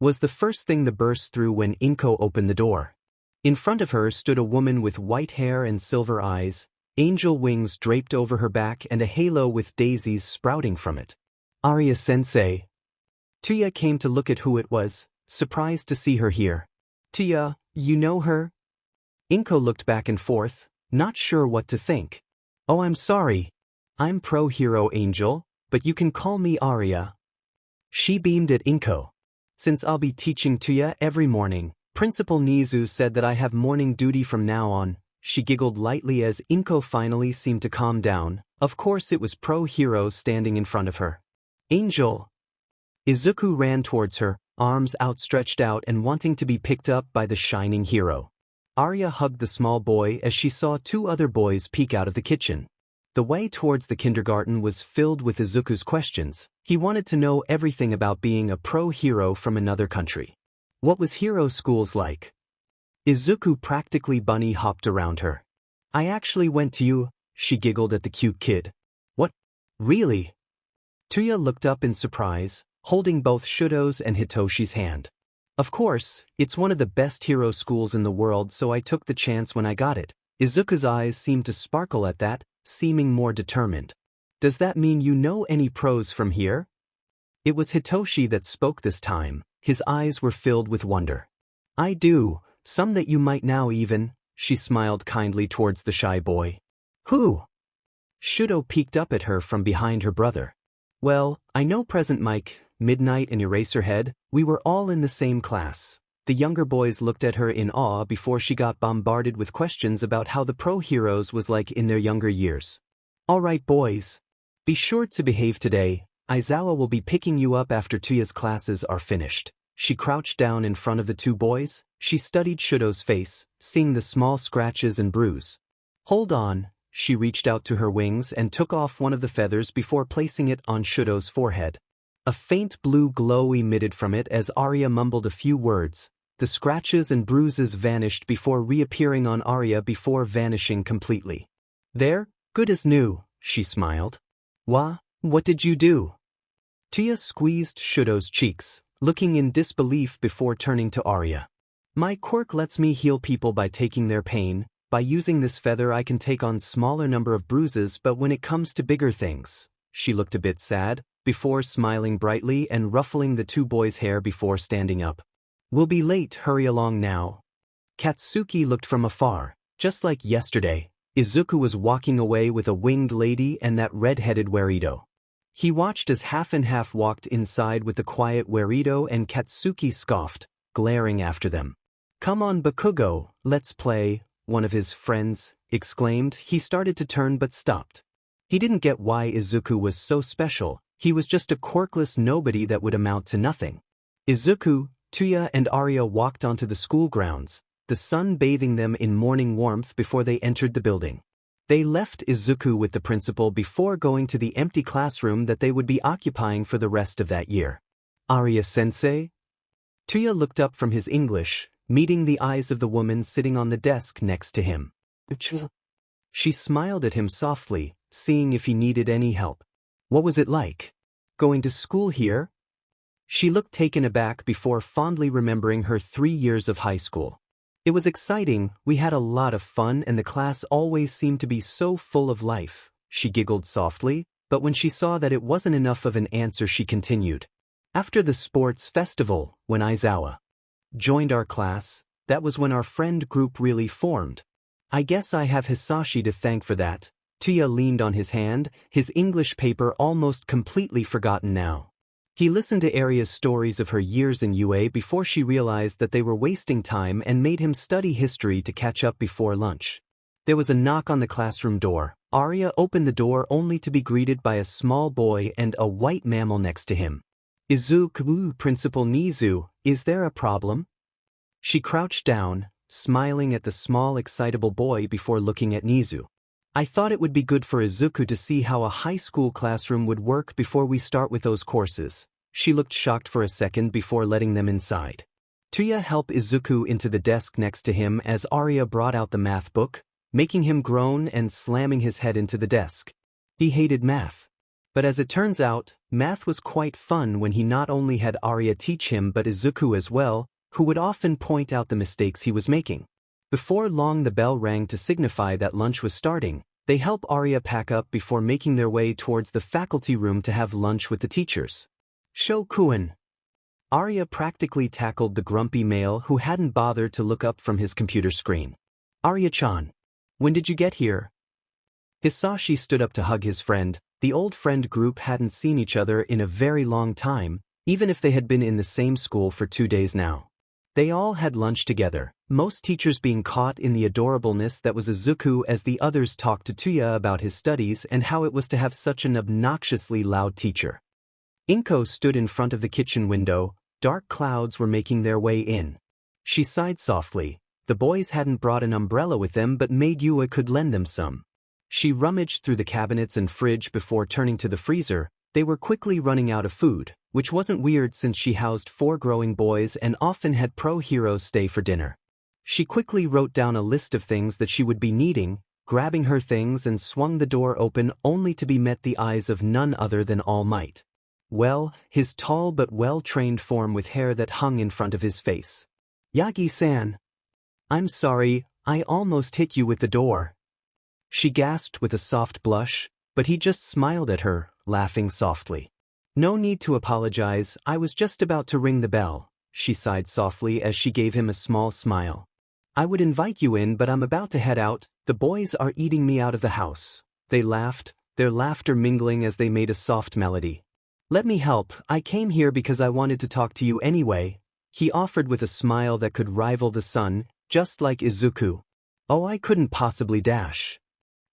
S1: Was the first thing that burst through when Inko opened the door. In front of her stood a woman with white hair and silver eyes, angel wings draped over her back and a halo with daisies sprouting from it. Arya-sensei. Tuya came to look at who it was, surprised to see her here. Tuya, you know her? Inko looked back and forth, not sure what to think. Oh, I'm sorry. I'm pro-hero Angel, but you can call me Arya. She beamed at Inko. Since I'll be teaching Tuya every morning, Principal Nizu said that I have morning duty from now on. She giggled lightly as Inko finally seemed to calm down. Of course it was pro-hero standing in front of her. Angel. Izuku ran towards her, arms outstretched out and wanting to be picked up by the shining hero. Arya hugged the small boy as she saw two other boys peek out of the kitchen. The way towards the kindergarten was filled with Izuku's questions. He wanted to know everything about being a pro-hero from another country. What was hero schools like? Izuku practically bunny hopped around her. I actually went to you, she giggled at the cute kid. What? Really? Tuya looked up in surprise, holding both Shudo's and Hitoshi's hand. Of course, it's one of the best hero schools in the world, so I took the chance when I got it. Izuku's eyes seemed to sparkle at that, seeming more determined. Does that mean you know any pros from here? It was Hitoshi that spoke this time, his eyes were filled with wonder. I do, some that you might now even, she smiled kindly towards the shy boy. Who? Shudo peeked up at her from behind her brother. Well, I know Present Mike, Midnight and Eraserhead, we were all in the same class. The younger boys looked at her in awe before she got bombarded with questions about how the pro-heroes was like in their younger years. Alright boys. Be sure to behave today. Aizawa will be picking you up after Tuya's classes are finished. She crouched down in front of the two boys. She studied Shudo's face, seeing the small scratches and bruise. Hold on. She reached out to her wings and took off one of the feathers before placing it on Shudo's forehead. A faint blue glow emitted from it as Arya mumbled a few words. The scratches and bruises vanished before reappearing on Arya before vanishing completely. There, good as new, she smiled. What did you do? Tuya squeezed Shudo's cheeks, looking in disbelief before turning to Arya. My quirk lets me heal people by taking their pain. By using this feather I can take on smaller number of bruises, but when it comes to bigger things, she looked a bit sad, before smiling brightly and ruffling the two boys' hair before standing up. We'll be late, hurry along now. Katsuki looked from afar, just like yesterday. Izuku was walking away with a winged lady and that red-headed Weirdo. He watched as Half and Half walked inside with the quiet Weirdo and Katsuki scoffed, glaring after them. Come on Bakugo, let's play, one of his friends, exclaimed. He started to turn but stopped. He didn't get why Izuku was so special. He was just a quirkless nobody that would amount to nothing. Izuku, Tuya and Arya walked onto the school grounds, the sun bathing them in morning warmth before they entered the building. They left Izuku with the principal before going to the empty classroom that they would be occupying for the rest of that year. Arya-sensei? Tuya looked up from his English, meeting the eyes of the woman sitting on the desk next to him. She smiled at him softly, seeing if he needed any help. What was it like? Going to school here? She looked taken aback before fondly remembering her 3 years of high school. It was exciting, we had a lot of fun and the class always seemed to be so full of life. She giggled softly, but when she saw that it wasn't enough of an answer she continued. After the sports festival, when Aizawa joined our class, that was when our friend group really formed. I guess I have Hisashi to thank for that. Tuya leaned on his hand, his English paper almost completely forgotten now. He listened to Arya's stories of her years in UA before she realized that they were wasting time and made him study history to catch up before lunch. There was a knock on the classroom door. Arya opened the door only to be greeted by a small boy and a white mammal next to him. Izuku, Principal Nizu, is there a problem? She crouched down, smiling at the small excitable boy before looking at Nizu. I thought it would be good for Izuku to see how a high school classroom would work before we start with those courses. She looked shocked for a second before letting them inside. Tuya helped Izuku into the desk next to him as Arya brought out the math book, making him groan and slamming his head into the desk. He hated math. But as it turns out, math was quite fun when he not only had Arya teach him but Izuku as well, who would often point out the mistakes he was making. Before long the bell rang to signify that lunch was starting. They help Arya pack up before making their way towards the faculty room to have lunch with the teachers. Shokuen. Arya practically tackled the grumpy male who hadn't bothered to look up from his computer screen. Arya-chan. When did you get here? Hisashi stood up to hug his friend. The old friend group hadn't seen each other in a very long time, even if they had been in the same school for 2 days now. They all had lunch together, most teachers being caught in the adorableness that was Izuku as the others talked to Tuya about his studies and how it was to have such an obnoxiously loud teacher. Inko stood in front of the kitchen window, dark clouds were making their way in. She sighed softly. The boys hadn't brought an umbrella with them but Meiguwa could lend them some. She rummaged through the cabinets and fridge before turning to the freezer. They were quickly running out of food, which wasn't weird since she housed 4 growing boys and often had pro-heroes stay for dinner. She quickly wrote down a list of things that she would be needing, grabbing her things and swung the door open only to be met the eyes of none other than All Might. Well, his tall but well-trained form with hair that hung in front of his face. Yagi-san. I'm sorry, I almost hit you with the door. She gasped with a soft blush, but he just smiled at her, laughing softly. No need to apologize, I was just about to ring the bell. She sighed softly as she gave him a small smile. I would invite you in but I'm about to head out, the boys are eating me out of the house. They laughed, their laughter mingling as they made a soft melody. Let me help, I came here because I wanted to talk to you anyway. He offered with a smile that could rival the sun, just like Izuku. Oh, I couldn't possibly dash.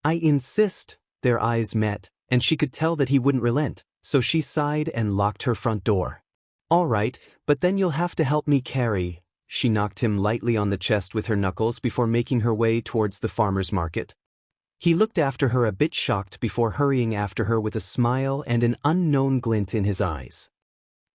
S1: I insist. Their eyes met, and she could tell that he wouldn't relent, so she sighed and locked her front door. All right, but then you'll have to help me carry. She knocked him lightly on the chest with her knuckles before making her way towards the farmer's market. He looked after her a bit shocked before hurrying after her with a smile and an unknown glint in his eyes.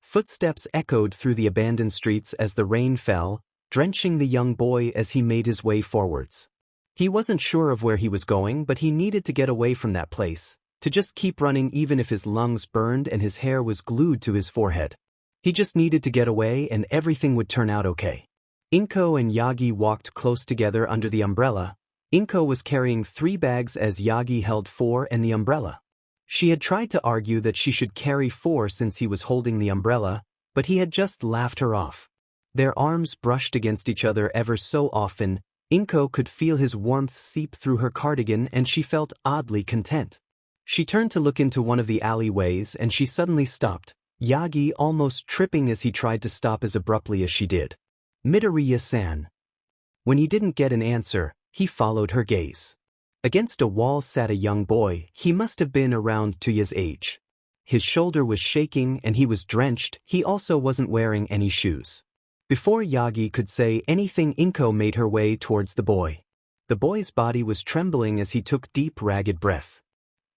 S1: Footsteps echoed through the abandoned streets as the rain fell, drenching the young boy as he made his way forwards. He wasn't sure of where he was going, but he needed to get away from that place, to just keep running even if his lungs burned and his hair was glued to his forehead. He just needed to get away and everything would turn out okay. Inko and Yagi walked close together under the umbrella. Inko was carrying 3 bags as Yagi held 4 and the umbrella. She had tried to argue that she should carry 4 since he was holding the umbrella, but he had just laughed her off. Their arms brushed against each other ever so often. Inko could feel his warmth seep through her cardigan and she felt oddly content. She turned to look into one of the alleyways and she suddenly stopped, Yagi almost tripping as he tried to stop as abruptly as she did. Midoriya-san. When he didn't get an answer, he followed her gaze. Against a wall sat a young boy. He must have been around Tuya's age. His shoulder was shaking and he was drenched. He also wasn't wearing any shoes. Before Yagi could say anything, Inko made her way towards the boy. The boy's body was trembling as he took deep, ragged breath.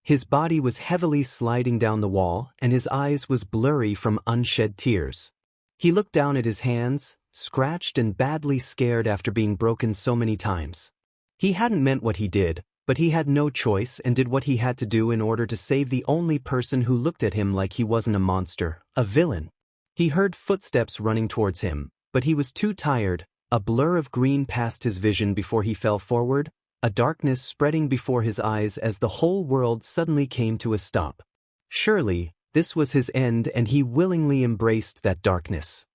S1: His body was heavily sliding down the wall, and his eyes was blurry from unshed tears. He looked down at his hands, scratched and badly scared after being broken so many times. He hadn't meant what he did, but he had no choice and did what he had to do in order to save the only person who looked at him like he wasn't a monster, a villain. He heard footsteps running towards him, but he was too tired. A blur of green passed his vision before he fell forward, a darkness spreading before his eyes as the whole world suddenly came to a stop. Surely, this was his end, and he willingly embraced that darkness.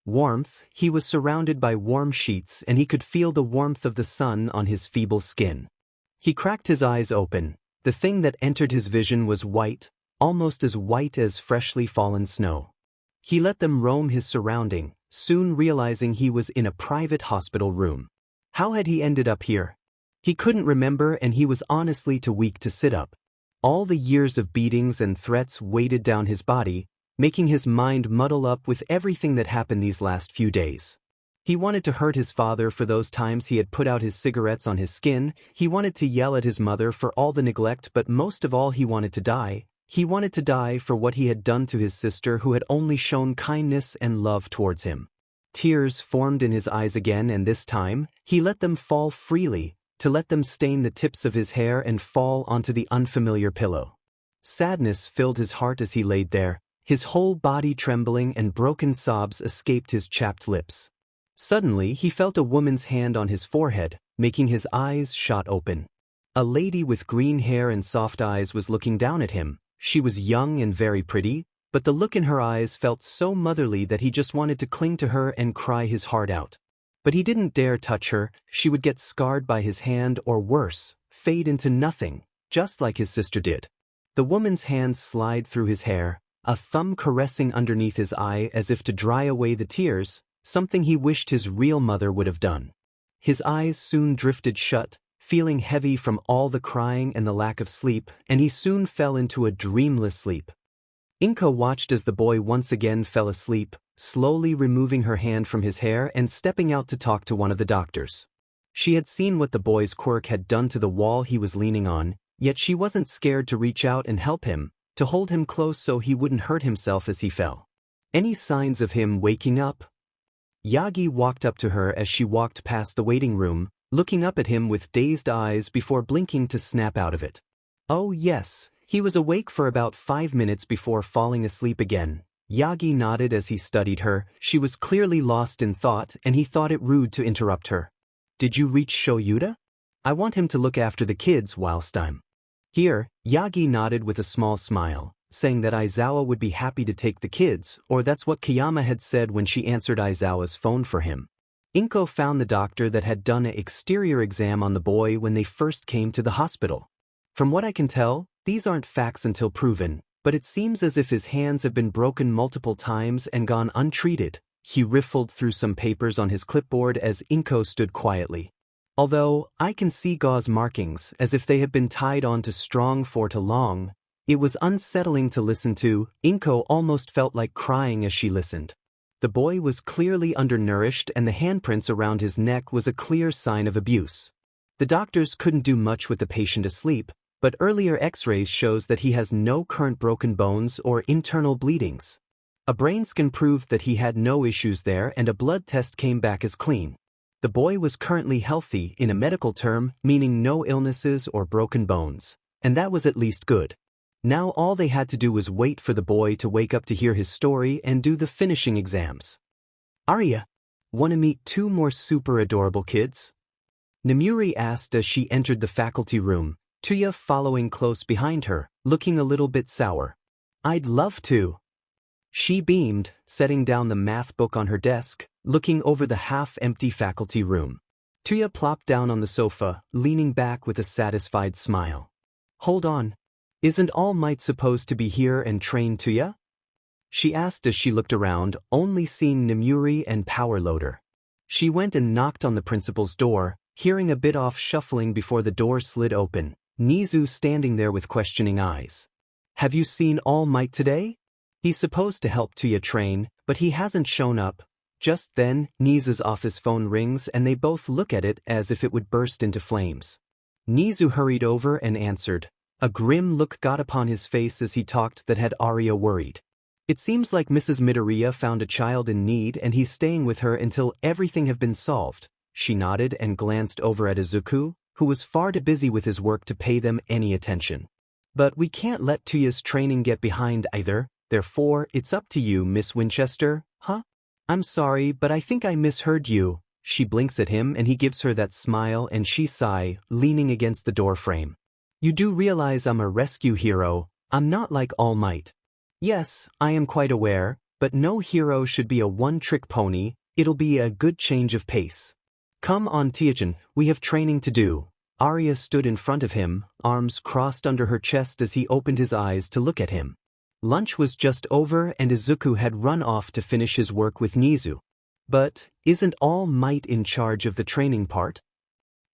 S1: Warmth, he was surrounded by warm sheets and he could feel the warmth of the sun on his feeble skin. He cracked his eyes open. The thing that entered his vision was white, almost as white as freshly fallen snow. He let them roam his surrounding, soon realizing he was in a private hospital room. How had he ended up here? He couldn't remember, and he was honestly too weak to sit up. All the years of beatings and threats weighted down his body, making his mind muddle up with everything that happened these last few days. He wanted to hurt his father for those times he had put out his cigarettes on his skin. He wanted to yell at his mother for all the neglect, but most of all he wanted to die. He wanted to die for what he had done to his sister, who had only shown kindness and love towards him. Tears formed in his eyes again, and this time, he let them fall freely, to let them stain the tips of his hair and fall onto the unfamiliar pillow. Sadness filled his heart as he laid there, his whole body trembling, and broken sobs escaped his chapped lips. Suddenly he felt a woman's hand on his forehead, making his eyes shot open. A lady with green hair and soft eyes was looking down at him. She was young and very pretty, but the look in her eyes felt so motherly that he just wanted to cling to her and cry his heart out. But he didn't dare touch her. She would get scarred by his hand, or worse, fade into nothing, just like his sister did. The woman's hand slid through his hair, a thumb caressing underneath his eye as if to dry away the tears, something he wished his real mother would have done. His eyes soon drifted shut, feeling heavy from all the crying and the lack of sleep, and he soon fell into a dreamless sleep. Inko watched as the boy once again fell asleep, slowly removing her hand from his hair and stepping out to talk to one of the doctors. She had seen what the boy's quirk had done to the wall he was leaning on, yet she wasn't scared to reach out and help him, to hold him close so he wouldn't hurt himself as he fell. Any signs of him waking up? Yagi walked up to her as she walked past the waiting room, looking up at him with dazed eyes before blinking to snap out of it. Oh yes, he was awake for about 5 minutes before falling asleep again. Yagi nodded as he studied her. She was clearly lost in thought, and he thought it rude to interrupt her. Did you reach Shoyuta? I want him to look after the kids whilst I'm here. Yagi nodded with a small smile, saying that Aizawa would be happy to take the kids, or that's what Kayama had said when she answered Aizawa's phone for him. Inko found the doctor that had done an exterior exam on the boy when they first came to the hospital. From what I can tell, these aren't facts until proven, but it seems as if his hands have been broken multiple times and gone untreated. He riffled through some papers on his clipboard as Inko stood quietly. Although, I can see gauze markings as if they have been tied onto strong for too long. It was unsettling to listen to. Inko almost felt like crying as she listened. The boy was clearly undernourished, and the handprints around his neck was a clear sign of abuse. The doctors couldn't do much with the patient asleep, but earlier x-rays shows that he has no current broken bones or internal bleedings. A brain scan proved that he had no issues there, and a blood test came back as clean. The boy was currently healthy in a medical term, meaning no illnesses or broken bones, and that was at least good. Now all they had to do was wait for the boy to wake up to hear his story and do the finishing exams. Arya, wanna meet 2 more super adorable kids? Namuri asked as she entered the faculty room, Tuya following close behind her, looking a little bit sour. I'd love to. She beamed, setting down the math book on her desk, looking over the half-empty faculty room. Tuya plopped down on the sofa, leaning back with a satisfied smile. Hold on. Isn't All Might supposed to be here and train Tuya? She asked as she looked around, only seeing Namuri and Power Loader. She went and knocked on the principal's door, hearing a bit off shuffling before the door slid open, Nizu standing there with questioning eyes. Have you seen All Might today? He's supposed to help Tuya train, but he hasn't shown up. Just then, Nizu's office phone rings and they both look at it as if it would burst into flames. Nizu hurried over and answered. A grim look got upon his face as he talked that had Arya worried. It seems like Mrs. Midoriya found a child in need and he's staying with her until everything have been solved. She nodded and glanced over at Izuku, who was far too busy with his work to pay them any attention. But we can't let Tuya's training get behind either, therefore it's up to you, Miss Winchester, huh? I'm sorry, but I think I misheard you. She blinks at him and he gives her that smile and she sigh, leaning against the door frame. You do realize I'm a rescue hero, I'm not like All Might. Yes, I am quite aware, but no hero should be a one-trick pony, it'll be a good change of pace. Come on Tuya-chan, we have training to do. Arya stood in front of him, arms crossed under her chest as he opened his eyes to look at him. Lunch was just over and Izuku had run off to finish his work with Nizu. But, isn't All Might in charge of the training part?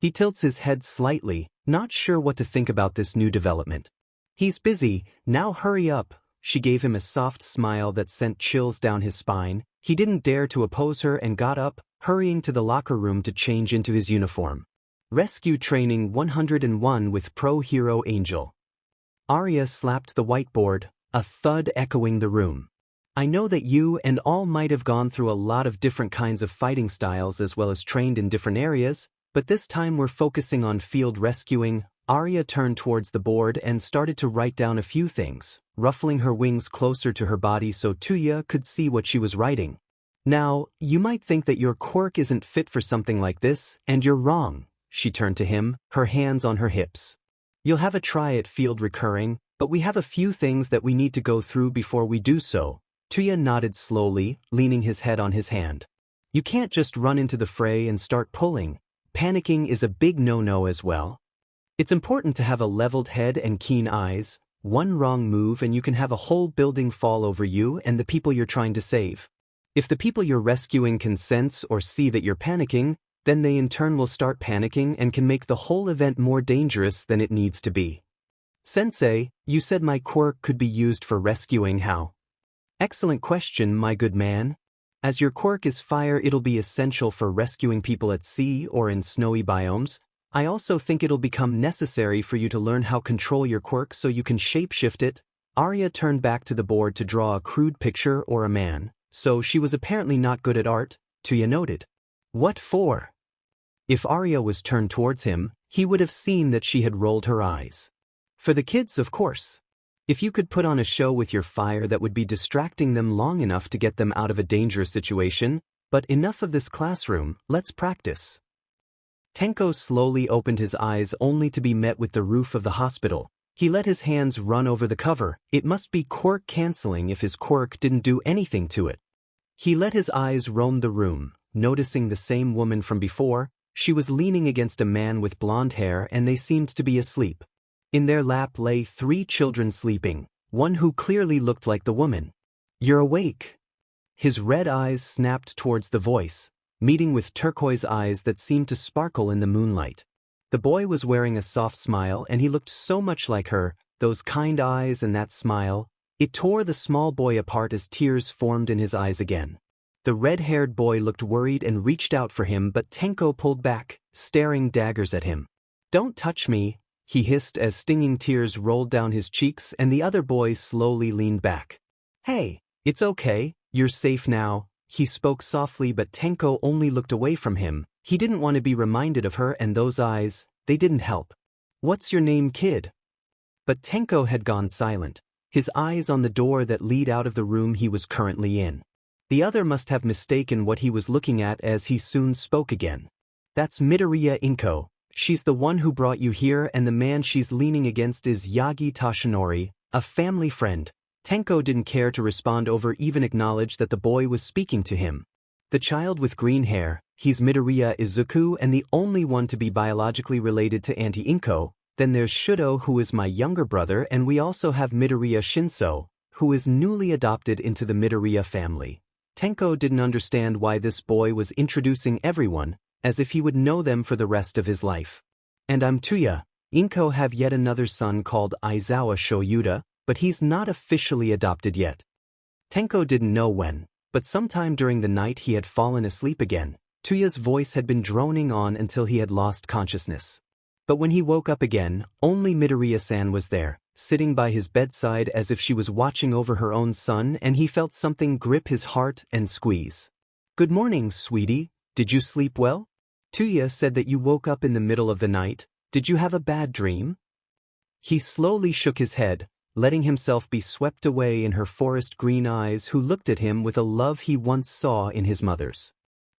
S1: He tilts his head slightly, not sure what to think about this new development. He's busy, now hurry up. She gave him a soft smile that sent chills down his spine. He didn't dare to oppose her and got up, hurrying to the locker room to change into his uniform. Rescue Training 101 with Pro Hero Angel. Arya slapped the whiteboard, a thud echoing the room. I know that you and All Might have gone through a lot of different kinds of fighting styles as well as trained in different areas, but this time we're focusing on field rescuing. Arya turned towards the board and started to write down a few things, ruffling her wings closer to her body so Tuya could see what she was writing. Now, you might think that your quirk isn't fit for something like this, and you're wrong. She turned to him, her hands on her hips. You'll have a try at field recurring, but we have a few things that we need to go through before we do so. Tuya nodded slowly, leaning his head on his hand. You can't just run into the fray and start pulling. Panicking is a big no-no as well. It's important to have a leveled head and keen eyes. One wrong move and you can have a whole building fall over you and the people you're trying to save. If the people you're rescuing can sense or see that you're panicking, then they in turn will start panicking and can make the whole event more dangerous than it needs to be. Sensei, you said my quirk could be used for rescuing how? Excellent question, my good man. As your quirk is fire, it'll be essential for rescuing people at sea or in snowy biomes. I also think it'll become necessary for you to learn how to control your quirk so you can shapeshift it. Arya turned back to the board to draw a crude picture or a man, so she was apparently not good at art, Tuya noted. What for? If Arya was turned towards him, he would have seen that she had rolled her eyes. For the kids, of course. If you could put on a show with your fire that would be distracting them long enough to get them out of a dangerous situation, but enough of this classroom, let's practice. Tenko slowly opened his eyes only to be met with the roof of the hospital. He let his hands run over the cover. It must be quirk canceling if his quirk didn't do anything to it. He let his eyes roam the room, noticing the same woman from before. She was leaning against a man with blonde hair and they seemed to be asleep. In their lap lay 3 children sleeping, one who clearly looked like the woman. You're awake. His red eyes snapped towards the voice, meeting with turquoise eyes that seemed to sparkle in the moonlight. The boy was wearing a soft smile and he looked so much like her, those kind eyes and that smile. It tore the small boy apart as tears formed in his eyes again. The red-haired boy looked worried and reached out for him, but Tenko pulled back, staring daggers at him. Don't touch me, he hissed as stinging tears rolled down his cheeks and the other boy slowly leaned back. Hey, it's okay, you're safe now, he spoke softly, but Tenko only looked away from him. He didn't want to be reminded of her and those eyes, they didn't help. What's your name, kid? But Tenko had gone silent, his eyes on the door that lead out of the room he was currently in. The other must have mistaken what he was looking at as he soon spoke again. That's Midoriya Inko. She's the one who brought you here and the man she's leaning against is Yagi Tashinori, a family friend. Tenko didn't care to respond or even acknowledge that the boy was speaking to him. The child with green hair, he's Midoriya Izuku and the only one to be biologically related to Auntie Inko. Then there's Shudo, who is my younger brother, and we also have Midoriya Shinso, who is newly adopted into the Midoriya family. Tenko didn't understand why this boy was introducing everyone, as if he would know them for the rest of his life. And I'm Tuya. Inko have yet another son called Aizawa Shoyuta, but he's not officially adopted yet. Tenko didn't know when, but sometime during the night he had fallen asleep again. Tuya's voice had been droning on until he had lost consciousness. But when he woke up again, only Midoriya-san was there, sitting by his bedside as if she was watching over her own son, and he felt something grip his heart and squeeze. "Good morning, sweetie. Did you sleep well? Tuya said that you woke up in the middle of the night. Did you have a bad dream?" He slowly shook his head, letting himself be swept away in her forest green eyes, who looked at him with a love he once saw in his mother's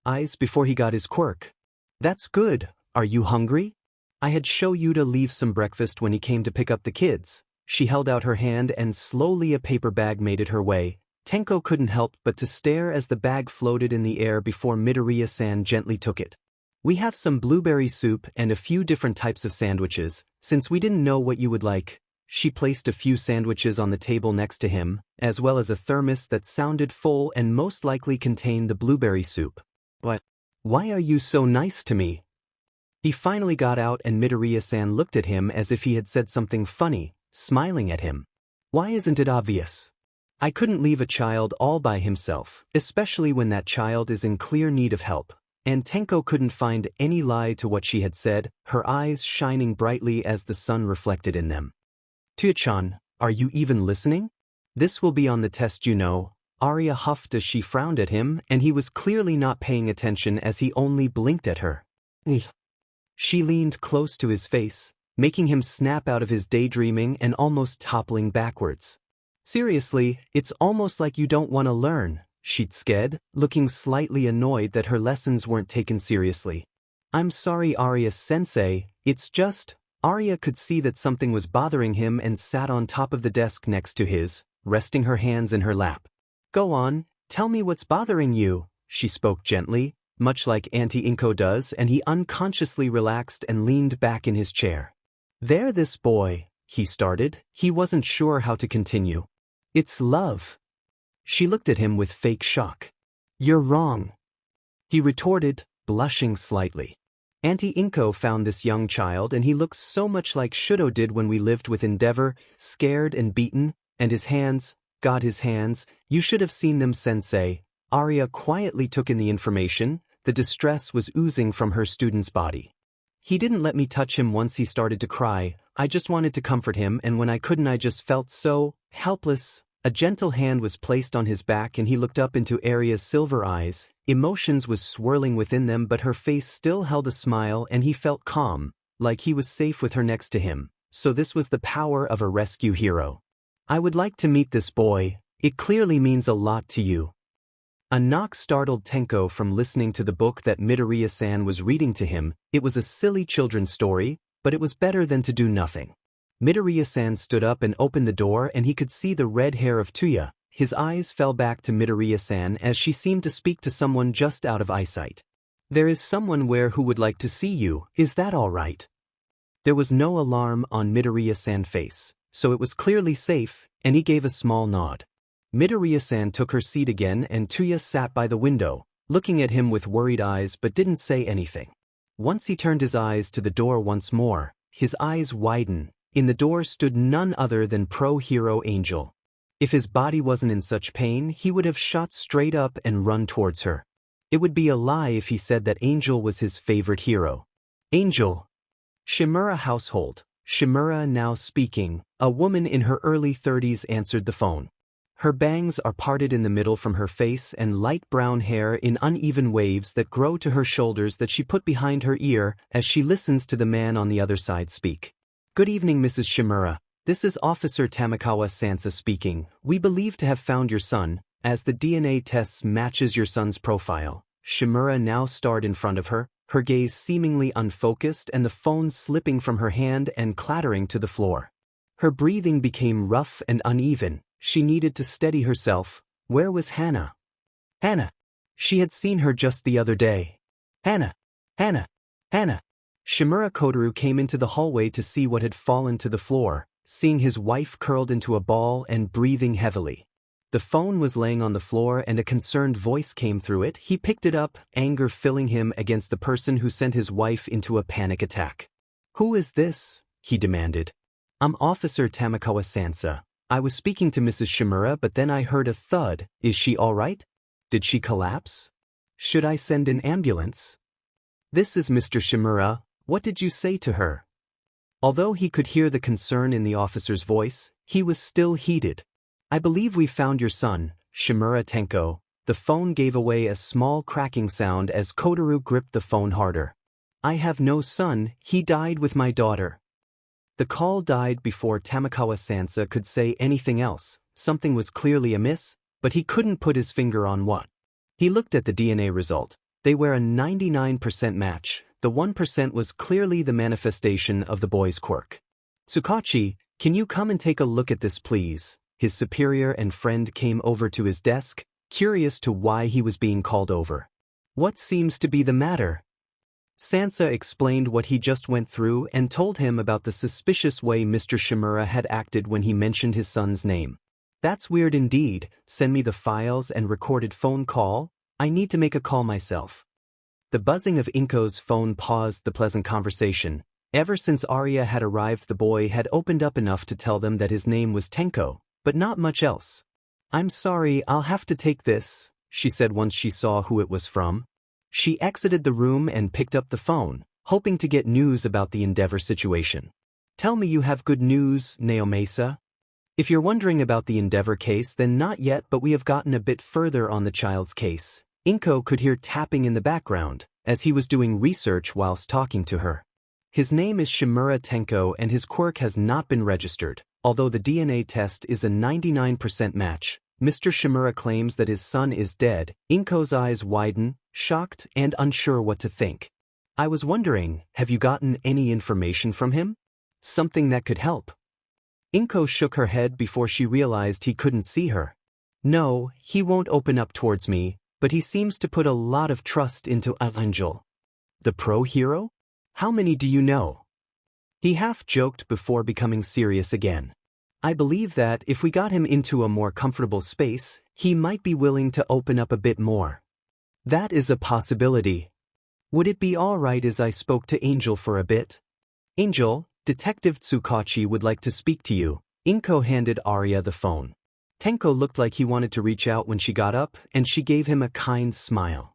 S1: eyes before he got his quirk. "That's good. Are you hungry? I had Shoyuta leave some breakfast when he came to pick up the kids." She held out her hand and slowly a paper bag made it her way. Tenko couldn't help but to stare as the bag floated in the air before Midoriya-san gently took it. "We have some blueberry soup and a few different types of sandwiches, since we didn't know what you would like." She placed a few sandwiches on the table next to him, as well as a thermos that sounded full and most likely contained the blueberry soup. "But why are you so nice to me?" He finally got out and Midoriya-san looked at him as if he had said something funny, smiling at him. "Why isn't it obvious? I couldn't leave a child all by himself, especially when that child is in clear need of help." And Tenko couldn't find any lie to what she had said, her eyes shining brightly as the sun reflected in them. "Tuya-chan, are you even listening? This will be on the test, you know." Arya huffed as she frowned at him, and he was clearly not paying attention as he only blinked at her. She leaned close to his face, making him snap out of his daydreaming and almost toppling backwards. "Seriously, it's almost like you don't want to learn," she'd said, looking slightly annoyed that her lessons weren't taken seriously. "I'm sorry, Arya-sensei, it's just..." Arya could see that something was bothering him and sat on top of the desk next to his, resting her hands in her lap. "Go on, tell me what's bothering you," she spoke gently, much like Auntie Inko does, and he unconsciously relaxed and leaned back in his chair. This boy," he started. He wasn't sure how to continue. "It's love." She looked at him with fake shock. "You're wrong," he retorted, blushing slightly. "Auntie Inko found this young child and he looks so much like Shudo did when we lived with Endeavor, scared and beaten, and his hands, God, his hands, you should have seen them, sensei." Arya quietly took in the information. The distress was oozing from her student's body. "He didn't let me touch him once he started to cry. I just wanted to comfort him, and when I couldn't I just felt so helpless." A gentle hand was placed on his back and he looked up into Arya's silver eyes. Emotions was swirling within them, but her face still held a smile and he felt calm, like he was safe with her next to him. So this was the power of a rescue hero. "I would like to meet this boy. It clearly means a lot to you." A knock startled Tenko from listening to the book that Midoriya-san was reading to him. It was a silly children's story, but it was better than to do nothing. Midoriya-san stood up and opened the door and he could see the red hair of Tuya. His eyes fell back to Midoriya-san as she seemed to speak to someone just out of eyesight. "There is someone who would like to see you, is that all right?" There was no alarm on Midoriya-san's face, so it was clearly safe, and he gave a small nod. Midoriya-san took her seat again and Tuya sat by the window, looking at him with worried eyes but didn't say anything. Once he turned his eyes to the door once more, his eyes widened. In the door stood none other than pro-hero Angel. If his body wasn't in such pain, he would have shot straight up and run towards her. It would be a lie if he said that Angel was his favorite hero. "Angel." Shimura household. Shimura now speaking. A woman in her early 30s answered the phone. Her bangs are parted in the middle from her face and light brown hair in uneven waves that grow to her shoulders that she put behind her ear as she listens to the man on the other side speak. "Good evening, Mrs. Shimura. This is Officer Tamakawa Sansa speaking. We believe to have found your son, as the DNA tests matches your son's profile." Shimura now starred in front of her, her gaze seemingly unfocused and the phone slipping from her hand and clattering to the floor. Her breathing became rough and uneven. She needed to steady herself. Where was Hana? Hana! She had seen her just the other day. Hana! Hana! Hana! Shimura Kotoru came into the hallway to see what had fallen to the floor, seeing his wife curled into a ball and breathing heavily. The phone was laying on the floor and a concerned voice came through it. He picked it up, anger filling him against the person who sent his wife into a panic attack. "Who is this?" he demanded. "I'm Officer Tamakawa Sansa. I was speaking to Mrs. Shimura but then I heard a thud. Is she all right? Did she collapse? Should I send an ambulance?" "This is Mr. Shimura. What did you say to her?" Although he could hear the concern in the officer's voice, he was still heated. "I believe we found your son, Shimura Tenko." The phone gave away a small cracking sound as Kotaru gripped the phone harder. "I have no son, he died with my daughter." The call died before Tamakawa Sansa could say anything else. Something was clearly amiss, but he couldn't put his finger on what. He looked at the DNA result. They were a 99% match. The 1% was clearly the manifestation of the boy's quirk. "Tsukachi, can you come and take a look at this please?" His superior and friend came over to his desk, curious to why he was being called over. "What seems to be the matter?" Sansa explained what he just went through and told him about the suspicious way Mr. Shimura had acted when he mentioned his son's name. "That's weird indeed. Send me the files and recorded phone call. I need to make a call myself." The buzzing of Inko's phone paused the pleasant conversation. Ever since Arya had arrived, the boy had opened up enough to tell them that his name was Tenko, but not much else. "I'm sorry, I'll have to take this," she said once she saw who it was from. She exited the room and picked up the phone, hoping to get news about the Endeavor situation. "Tell me you have good news, Naomasa." "If you're wondering about the Endeavor case, then not yet, but we have gotten a bit further on the child's case." Inko could hear tapping in the background, as he was doing research whilst talking to her. "His name is Shimura Tenko and his quirk has not been registered. Although the DNA test is a 99% match, Mr. Shimura claims that his son is dead." Inko's eyes widen, shocked and unsure what to think. "I was wondering, have you gotten any information from him? Something that could help?" Inko shook her head before she realized he couldn't see her. "No, he won't open up towards me, but he seems to put a lot of trust into Angel." "The pro hero? How many do you know?" He half joked before becoming serious again. "I believe that if we got him into a more comfortable space, he might be willing to open up a bit more." "That is a possibility. Would it be all right as I spoke to Angel for a bit?" "Angel, Detective Tsukachi would like to speak to you." Inko handed Arya the phone. Tenko looked like he wanted to reach out when she got up, and she gave him a kind smile.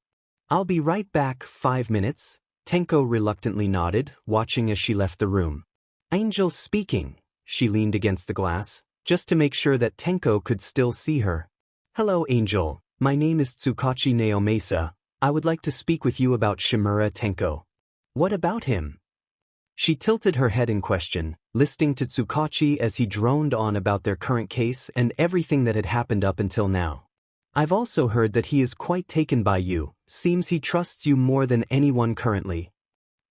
S1: "I'll be right back, 5 minutes." Tenko reluctantly nodded, watching as she left the room. "Angel speaking." She leaned against the glass, just to make sure that Tenko could still see her. "Hello, Angel. My name is Tsukachi Naomasa. I would like to speak with you about Shimura Tenko." "What about him?" She tilted her head in question, listening to Tsukachi as he droned on about their current case and everything that had happened up until now. "I've also heard that he is quite taken by you. Seems he trusts you more than anyone currently.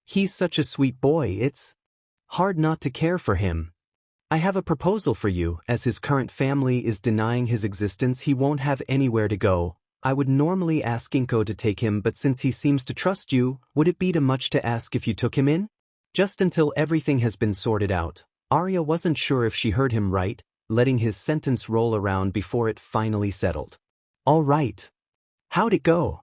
S1: He's such a sweet boy, it's hard not to care for him. I have a proposal for you. As his current family is denying his existence, he won't have anywhere to go. I would normally ask Inko to take him, but since he seems to trust you, would it be too much to ask if you took him in? Just until everything has been sorted out." Arya wasn't sure if she heard him right, letting his sentence roll around before it finally settled. "All right. How'd it go?"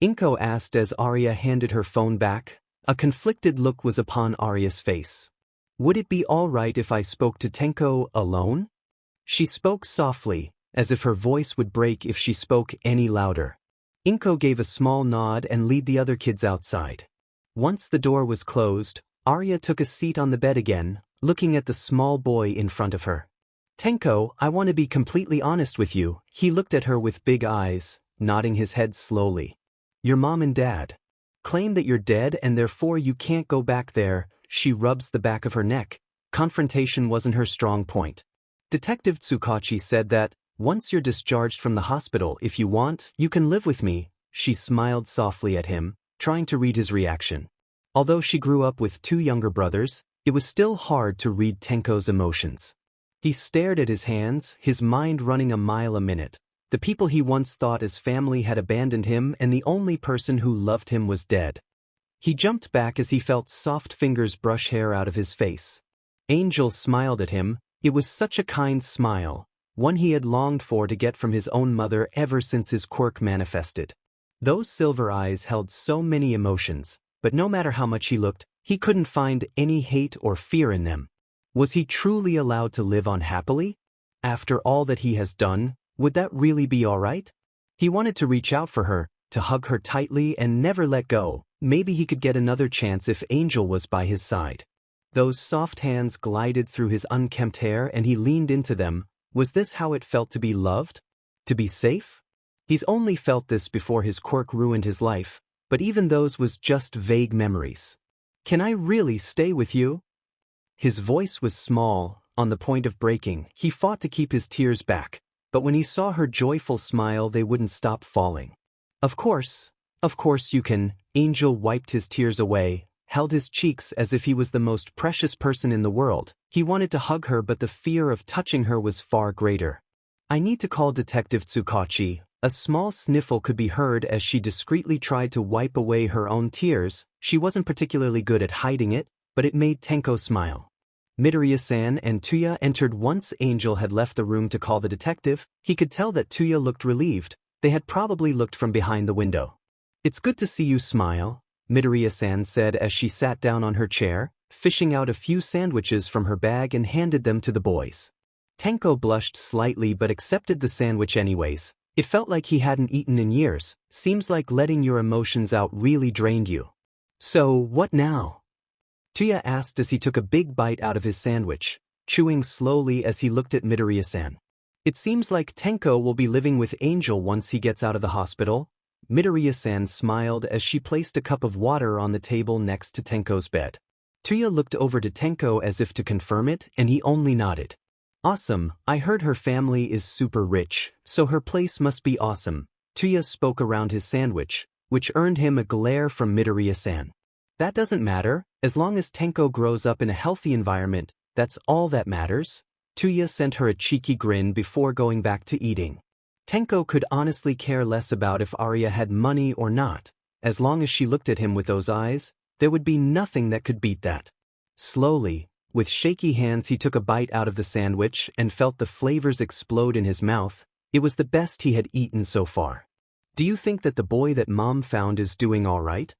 S1: Inko asked as Arya handed her phone back. A conflicted look was upon Arya's face. "Would it be all right if I spoke to Tenko alone?" She spoke softly, as if her voice would break if she spoke any louder. Inko gave a small nod and led the other kids outside. Once the door was closed, Arya took a seat on the bed again, looking at the small boy in front of her. "Tenko, I want to be completely honest with you." He looked at her with big eyes, nodding his head slowly. "Your mom and dad claim that you're dead and therefore you can't go back there." She rubs the back of her neck. Confrontation wasn't her strong point. "Detective Tsukachi said that, once you're discharged from the hospital, if you want, you can live with me." She smiled softly at him, trying to read his reaction. Although she grew up with 2 younger brothers, it was still hard to read Tenko's emotions. He stared at his hands, his mind running a mile a minute. The people he once thought as family had abandoned him, and the only person who loved him was dead. He jumped back as he felt soft fingers brush hair out of his face. Angel smiled at him. It was such a kind smile. one he had longed for to get from his own mother ever since his quirk manifested. Those silver eyes held so many emotions, but no matter how much he looked, he couldn't find any hate or fear in them. Was he truly allowed to live on happily? After all that he has done, would that really be alright? He wanted to reach out for her, to hug her tightly and never let go. Maybe he could get another chance if Angel was by his side. Those soft hands glided through his unkempt hair and he leaned into them. Was this how it felt to be loved? To be safe? He's only felt this before his quirk ruined his life, but even those was just vague memories. Can I really stay with you? His voice was small, on the point of breaking. He fought to keep his tears back, but when he saw her joyful smile they wouldn't stop falling. Of course you can. Angel wiped his tears away, held his cheeks as if he was the most precious person in the world. He wanted to hug her but the fear of touching her was far greater. I need to call Detective Tsukachi. A small sniffle could be heard as she discreetly tried to wipe away her own tears. She wasn't particularly good at hiding it, but it made Tenko smile. Midoriya-san and Tuya entered once Angel had left the room to call the detective. He could tell that Tuya looked relieved. They had probably looked from behind the window. It's good to see you smile, Midoriya-san said as she sat down on her chair, fishing out a few sandwiches from her bag and handed them to the boys. Tenko blushed slightly but accepted the sandwich anyways. It felt like he hadn't eaten in years. Seems like letting your emotions out really drained you. So, what now? Tuya asked as he took a big bite out of his sandwich, chewing slowly as he looked at Midoriya-san. It seems like Tenko will be living with Angel once he gets out of the hospital. Midoriya-san smiled as she placed a cup of water on the table next to Tenko's bed. Tuya looked over to Tenko as if to confirm it, and he only nodded. Awesome, I heard her family is super rich, so her place must be awesome. Tuya spoke around his sandwich, which earned him a glare from Midoriya-san. That doesn't matter, as long as Tenko grows up in a healthy environment, that's all that matters. Tuya sent her a cheeky grin before going back to eating. Tenko could honestly care less about if Arya had money or not. As long as she looked at him with those eyes, there would be nothing that could beat that. Slowly, with shaky hands he took a bite out of the sandwich and felt the flavors explode in his mouth. It was the best he had eaten so far. Do you think that the boy that Mom found is doing all right?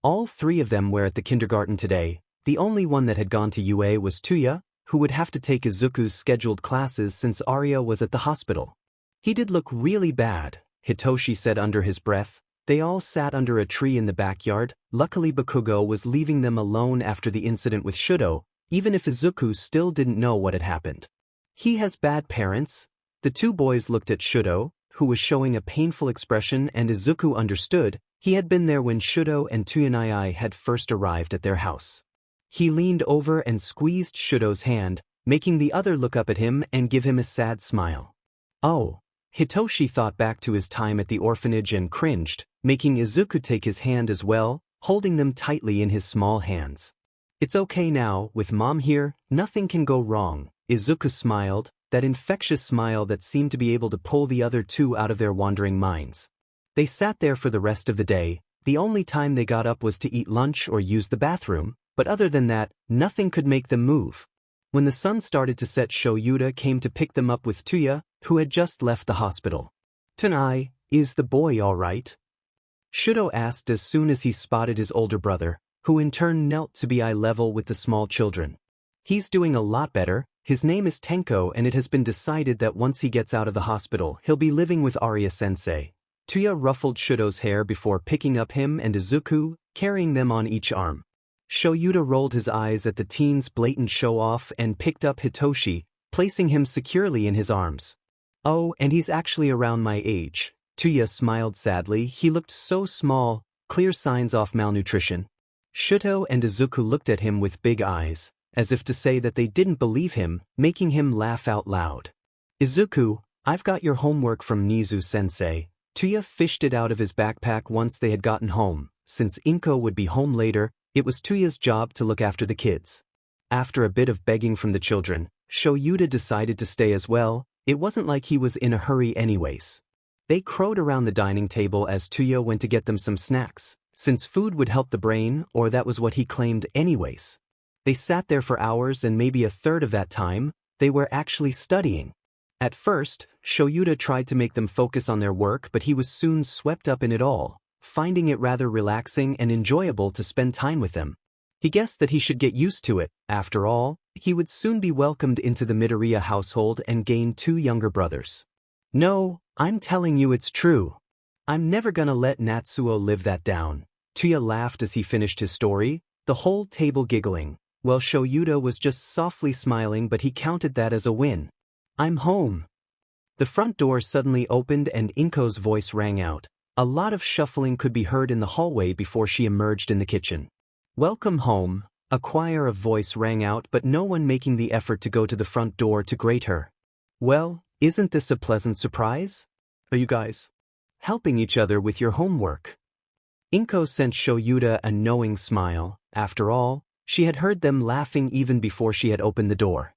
S1: All three of them were at the kindergarten today. The only one that had gone to UA was Tuya, who would have to take Izuku's scheduled classes since Arya was at the hospital. He did look really bad, Hitoshi said under his breath. They all sat under a tree in the backyard. Luckily Bakugo was leaving them alone after the incident with Shudo, even if Izuku still didn't know what had happened. He has bad parents. The two boys looked at Shudo, who was showing a painful expression, and Izuku understood. He had been there when Shudo and Tuyanai had first arrived at their house. He leaned over and squeezed Shudo's hand, making the other look up at him and give him a sad smile. Oh. Hitoshi thought back to his time at the orphanage and cringed, making Izuku take his hand as well, holding them tightly in his small hands. It's okay now, with Mom here, nothing can go wrong. Izuku smiled, that infectious smile that seemed to be able to pull the other two out of their wandering minds. They sat there for the rest of the day. The only time they got up was to eat lunch or use the bathroom, but other than that, nothing could make them move. When the sun started to set, Shoyuta came to pick them up with Tuya, who had just left the hospital. Tanai, is the boy all right? Shudo asked as soon as he spotted his older brother, who in turn knelt to be eye level with the small children. He's doing a lot better. His name is Tenko and it has been decided that once he gets out of the hospital he'll be living with Arya-sensei. Tuya ruffled Shudo's hair before picking up him and Izuku, carrying them on each arm. Shoyuta rolled his eyes at the teen's blatant show-off and picked up Hitoshi, placing him securely in his arms. Oh, and he's actually around my age. Tuya smiled sadly. He looked so small, clear signs of malnutrition. Shudo and Izuku looked at him with big eyes, as if to say that they didn't believe him, making him laugh out loud. Izuku, I've got your homework from Nizu-sensei. Tuya fished it out of his backpack once they had gotten home. Since Inko would be home later, it was Tuya's job to look after the kids. After a bit of begging from the children, Shoyuta decided to stay as well. It wasn't like he was in a hurry anyways. They crowed around the dining table as Tuya went to get them some snacks, since food would help the brain, or that was what he claimed anyways. They sat there for hours and maybe a third of that time, they were actually studying. At first, Shoyuta tried to make them focus on their work, but he was soon swept up in it all, finding it rather relaxing and enjoyable to spend time with them. He guessed that he should get used to it. After all, he would soon be welcomed into the Midoriya household and gain 2 younger brothers. No, I'm telling you it's true. I'm never gonna let Natsuo live that down. Tuya laughed as he finished his story, the whole table giggling, while Shoyuta was just softly smiling, but he counted that as a win. I'm home. The front door suddenly opened and Inko's voice rang out. A lot of shuffling could be heard in the hallway before she emerged in the kitchen. Welcome home, a choir of voice rang out, but no one making the effort to go to the front door to greet her. Well, isn't this a pleasant surprise? Are you guys helping each other with your homework? Inko sent Shoyuta a knowing smile. After all, she had heard them laughing even before she had opened the door.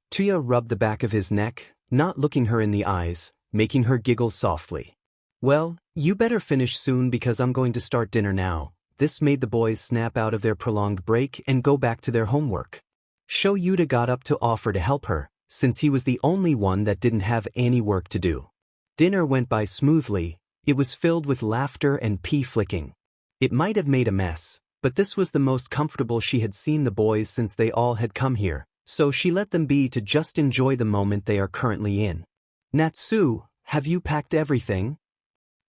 S1: Tuya rubbed the back of his neck, not looking her in the eyes, making her giggle softly. Well, you better finish soon because I'm going to start dinner now. This made the boys snap out of their prolonged break and go back to their homework. Shoyuta got up to offer to help her, since he was the only one that didn't have any work to do. Dinner went by smoothly. It was filled with laughter and pea flicking. It might have made a mess, but this was the most comfortable she had seen the boys since they all had come here, so she let them be to just enjoy the moment they are currently in. Natsu, have you packed everything?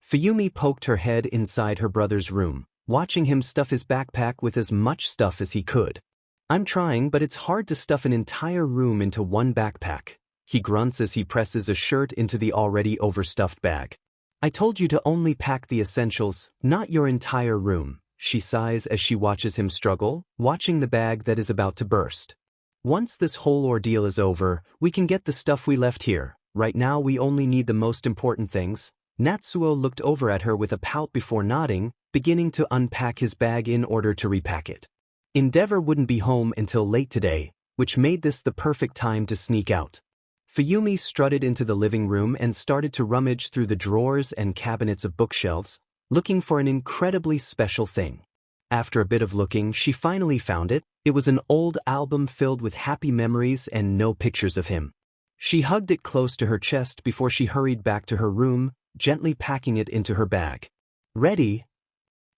S1: Fuyumi poked her head inside her brother's room, watching him stuff his backpack with as much stuff as he could. I'm trying, but it's hard to stuff an entire room into one backpack. He grunts as he presses a shirt into the already overstuffed bag. I told you to only pack the essentials, not your entire room, she sighs as she watches him struggle, watching the bag that is about to burst. Once this whole ordeal is over, we can get the stuff we left here. Right now we only need the most important things. Natsuo looked over at her with a pout before nodding, beginning to unpack his bag in order to repack it. Endeavor wouldn't be home until late today, which made this the perfect time to sneak out. Fuyumi strutted into the living room and started to rummage through the drawers and cabinets of bookshelves, looking for an incredibly special thing. After a bit of looking, she finally found it. It was an old album filled with happy memories and no pictures of him. She hugged it close to her chest before she hurried back to her room, gently packing it into her bag. Ready?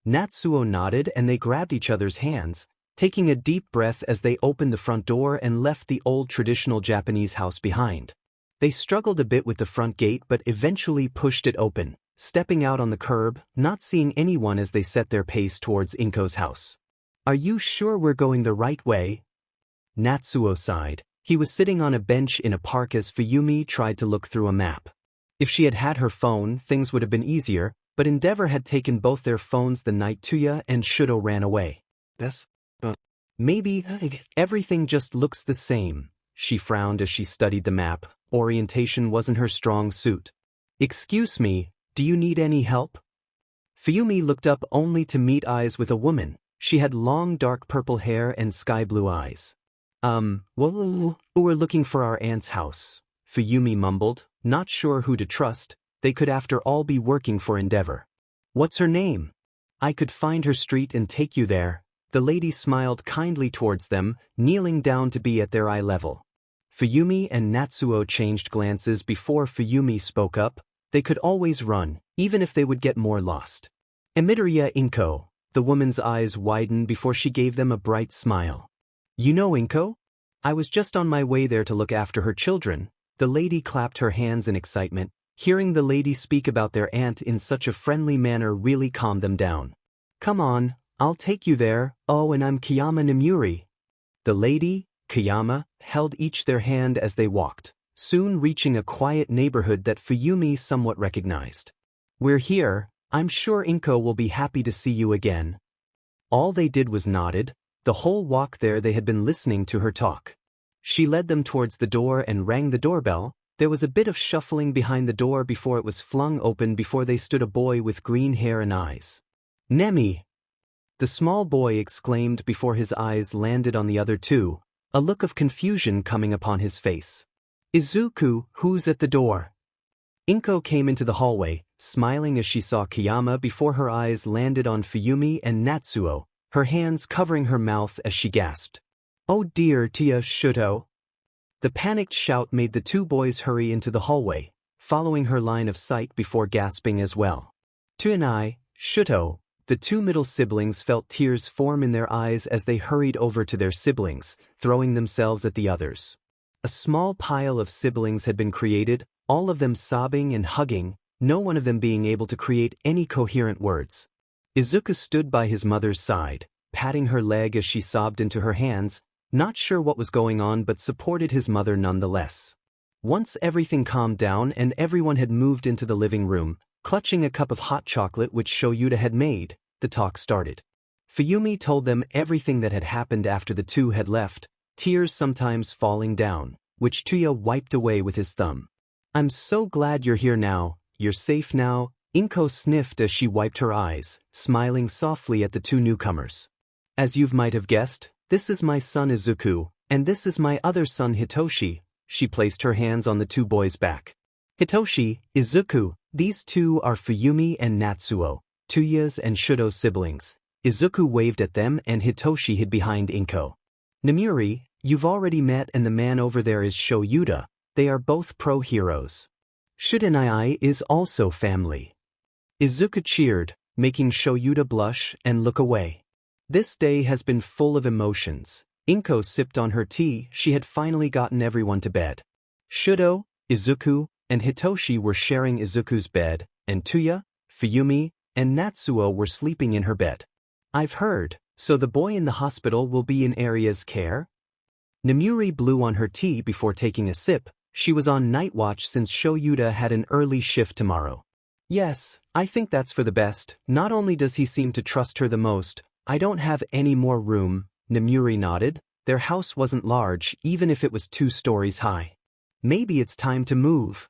S1: Natsuo nodded and they grabbed each other's hands, taking a deep breath as they opened the front door and left the old traditional Japanese house behind. They struggled a bit with the front gate but eventually pushed it open, stepping out on the curb, not seeing anyone as they set their pace towards Inko's house. Are you sure we're going the right way? Natsuo sighed. He was sitting on a bench in a park as Fuyumi tried to look through a map. If she had had her phone, things would have been easier, but Endeavor had taken both their phones the night Tuya and Shudo ran away. Maybe everything just looks the same. She frowned as she studied the map. Orientation wasn't her strong suit. Excuse me, do you need any help? Fuyumi looked up only to meet eyes with a woman. She had long dark purple hair and sky blue eyes. Well, we're looking for our aunt's house, Fuyumi mumbled, not sure who to trust. They could after all be working for Endeavor. What's her name? I could find her street and take you there. The lady smiled kindly towards them, kneeling down to be at their eye level. Fuyumi and Natsuo changed glances before Fuyumi spoke up. They could always run, even if they would get more lost. Midoriya Inko. The woman's eyes widened before she gave them a bright smile. You know Inko? I was just on my way there to look after her children. The lady clapped her hands in excitement. Hearing the lady speak about their aunt in such a friendly manner really calmed them down. Come on, I'll take you there. Oh, and I'm Kiyama Nimuri. The lady, Kiyama, held each their hand as they walked, soon reaching a quiet neighborhood that Fuyumi somewhat recognized. We're here. I'm sure Inko will be happy to see you again. All they did was nodded. The whole walk there they had been listening to her talk. She led them towards the door and rang the doorbell. There was a bit of shuffling behind the door before it was flung open. Before they stood a boy with green hair and eyes. Nemi! The small boy exclaimed before his eyes landed on the other two, a look of confusion coming upon his face. Izuku, who's at the door? Inko came into the hallway, smiling as she saw Kiyama before her eyes landed on Fuyumi and Natsuo, her hands covering her mouth as she gasped. Oh dear, Tia Shuto. The panicked shout made the two boys hurry into the hallway, following her line of sight before gasping as well. Tuyanai, Shuto, the two middle siblings felt tears form in their eyes as they hurried over to their siblings, throwing themselves at the others. A small pile of siblings had been created, all of them sobbing and hugging, no one of them being able to create any coherent words. Izuku stood by his mother's side, patting her leg as she sobbed into her hands, not sure what was going on but supported his mother nonetheless. Once everything calmed down and everyone had moved into the living room, clutching a cup of hot chocolate which Shoyuta had made, the talk started. Fuyumi told them everything that had happened after the two had left, tears sometimes falling down, which Tuya wiped away with his thumb. "I'm so glad you're here now, you're safe now," Inko sniffed as she wiped her eyes, smiling softly at the two newcomers. "As you might have guessed, this is my son Izuku, and this is my other son Hitoshi." She placed her hands on the two boys' back. "Hitoshi, Izuku, these two are Fuyumi and Natsuo, Tuya's and Shuto's siblings." Izuku waved at them and Hitoshi hid behind Inko. "Namuri, you've already met, and the man over there is Shoyuta. They are both pro-heroes. Shutenai is also family." Izuku cheered, making Shoyuta blush and look away. This day has been full of emotions. Inko sipped on her tea. She had finally gotten everyone to bed. Shuto, Izuku, and Hitoshi were sharing Izuku's bed, and Tuya, Fuyumi, and Natsuo were sleeping in her bed. "I've heard, so the boy in the hospital will be in Aria's care?" Namuri blew on her tea before taking a sip. She was on night watch since Shoyuta had an early shift tomorrow. "Yes, I think that's for the best. Not only does he seem to trust her the most, I don't have any more room." Namuri nodded. Their house wasn't large, even if it was 2 stories high. "Maybe it's time to move."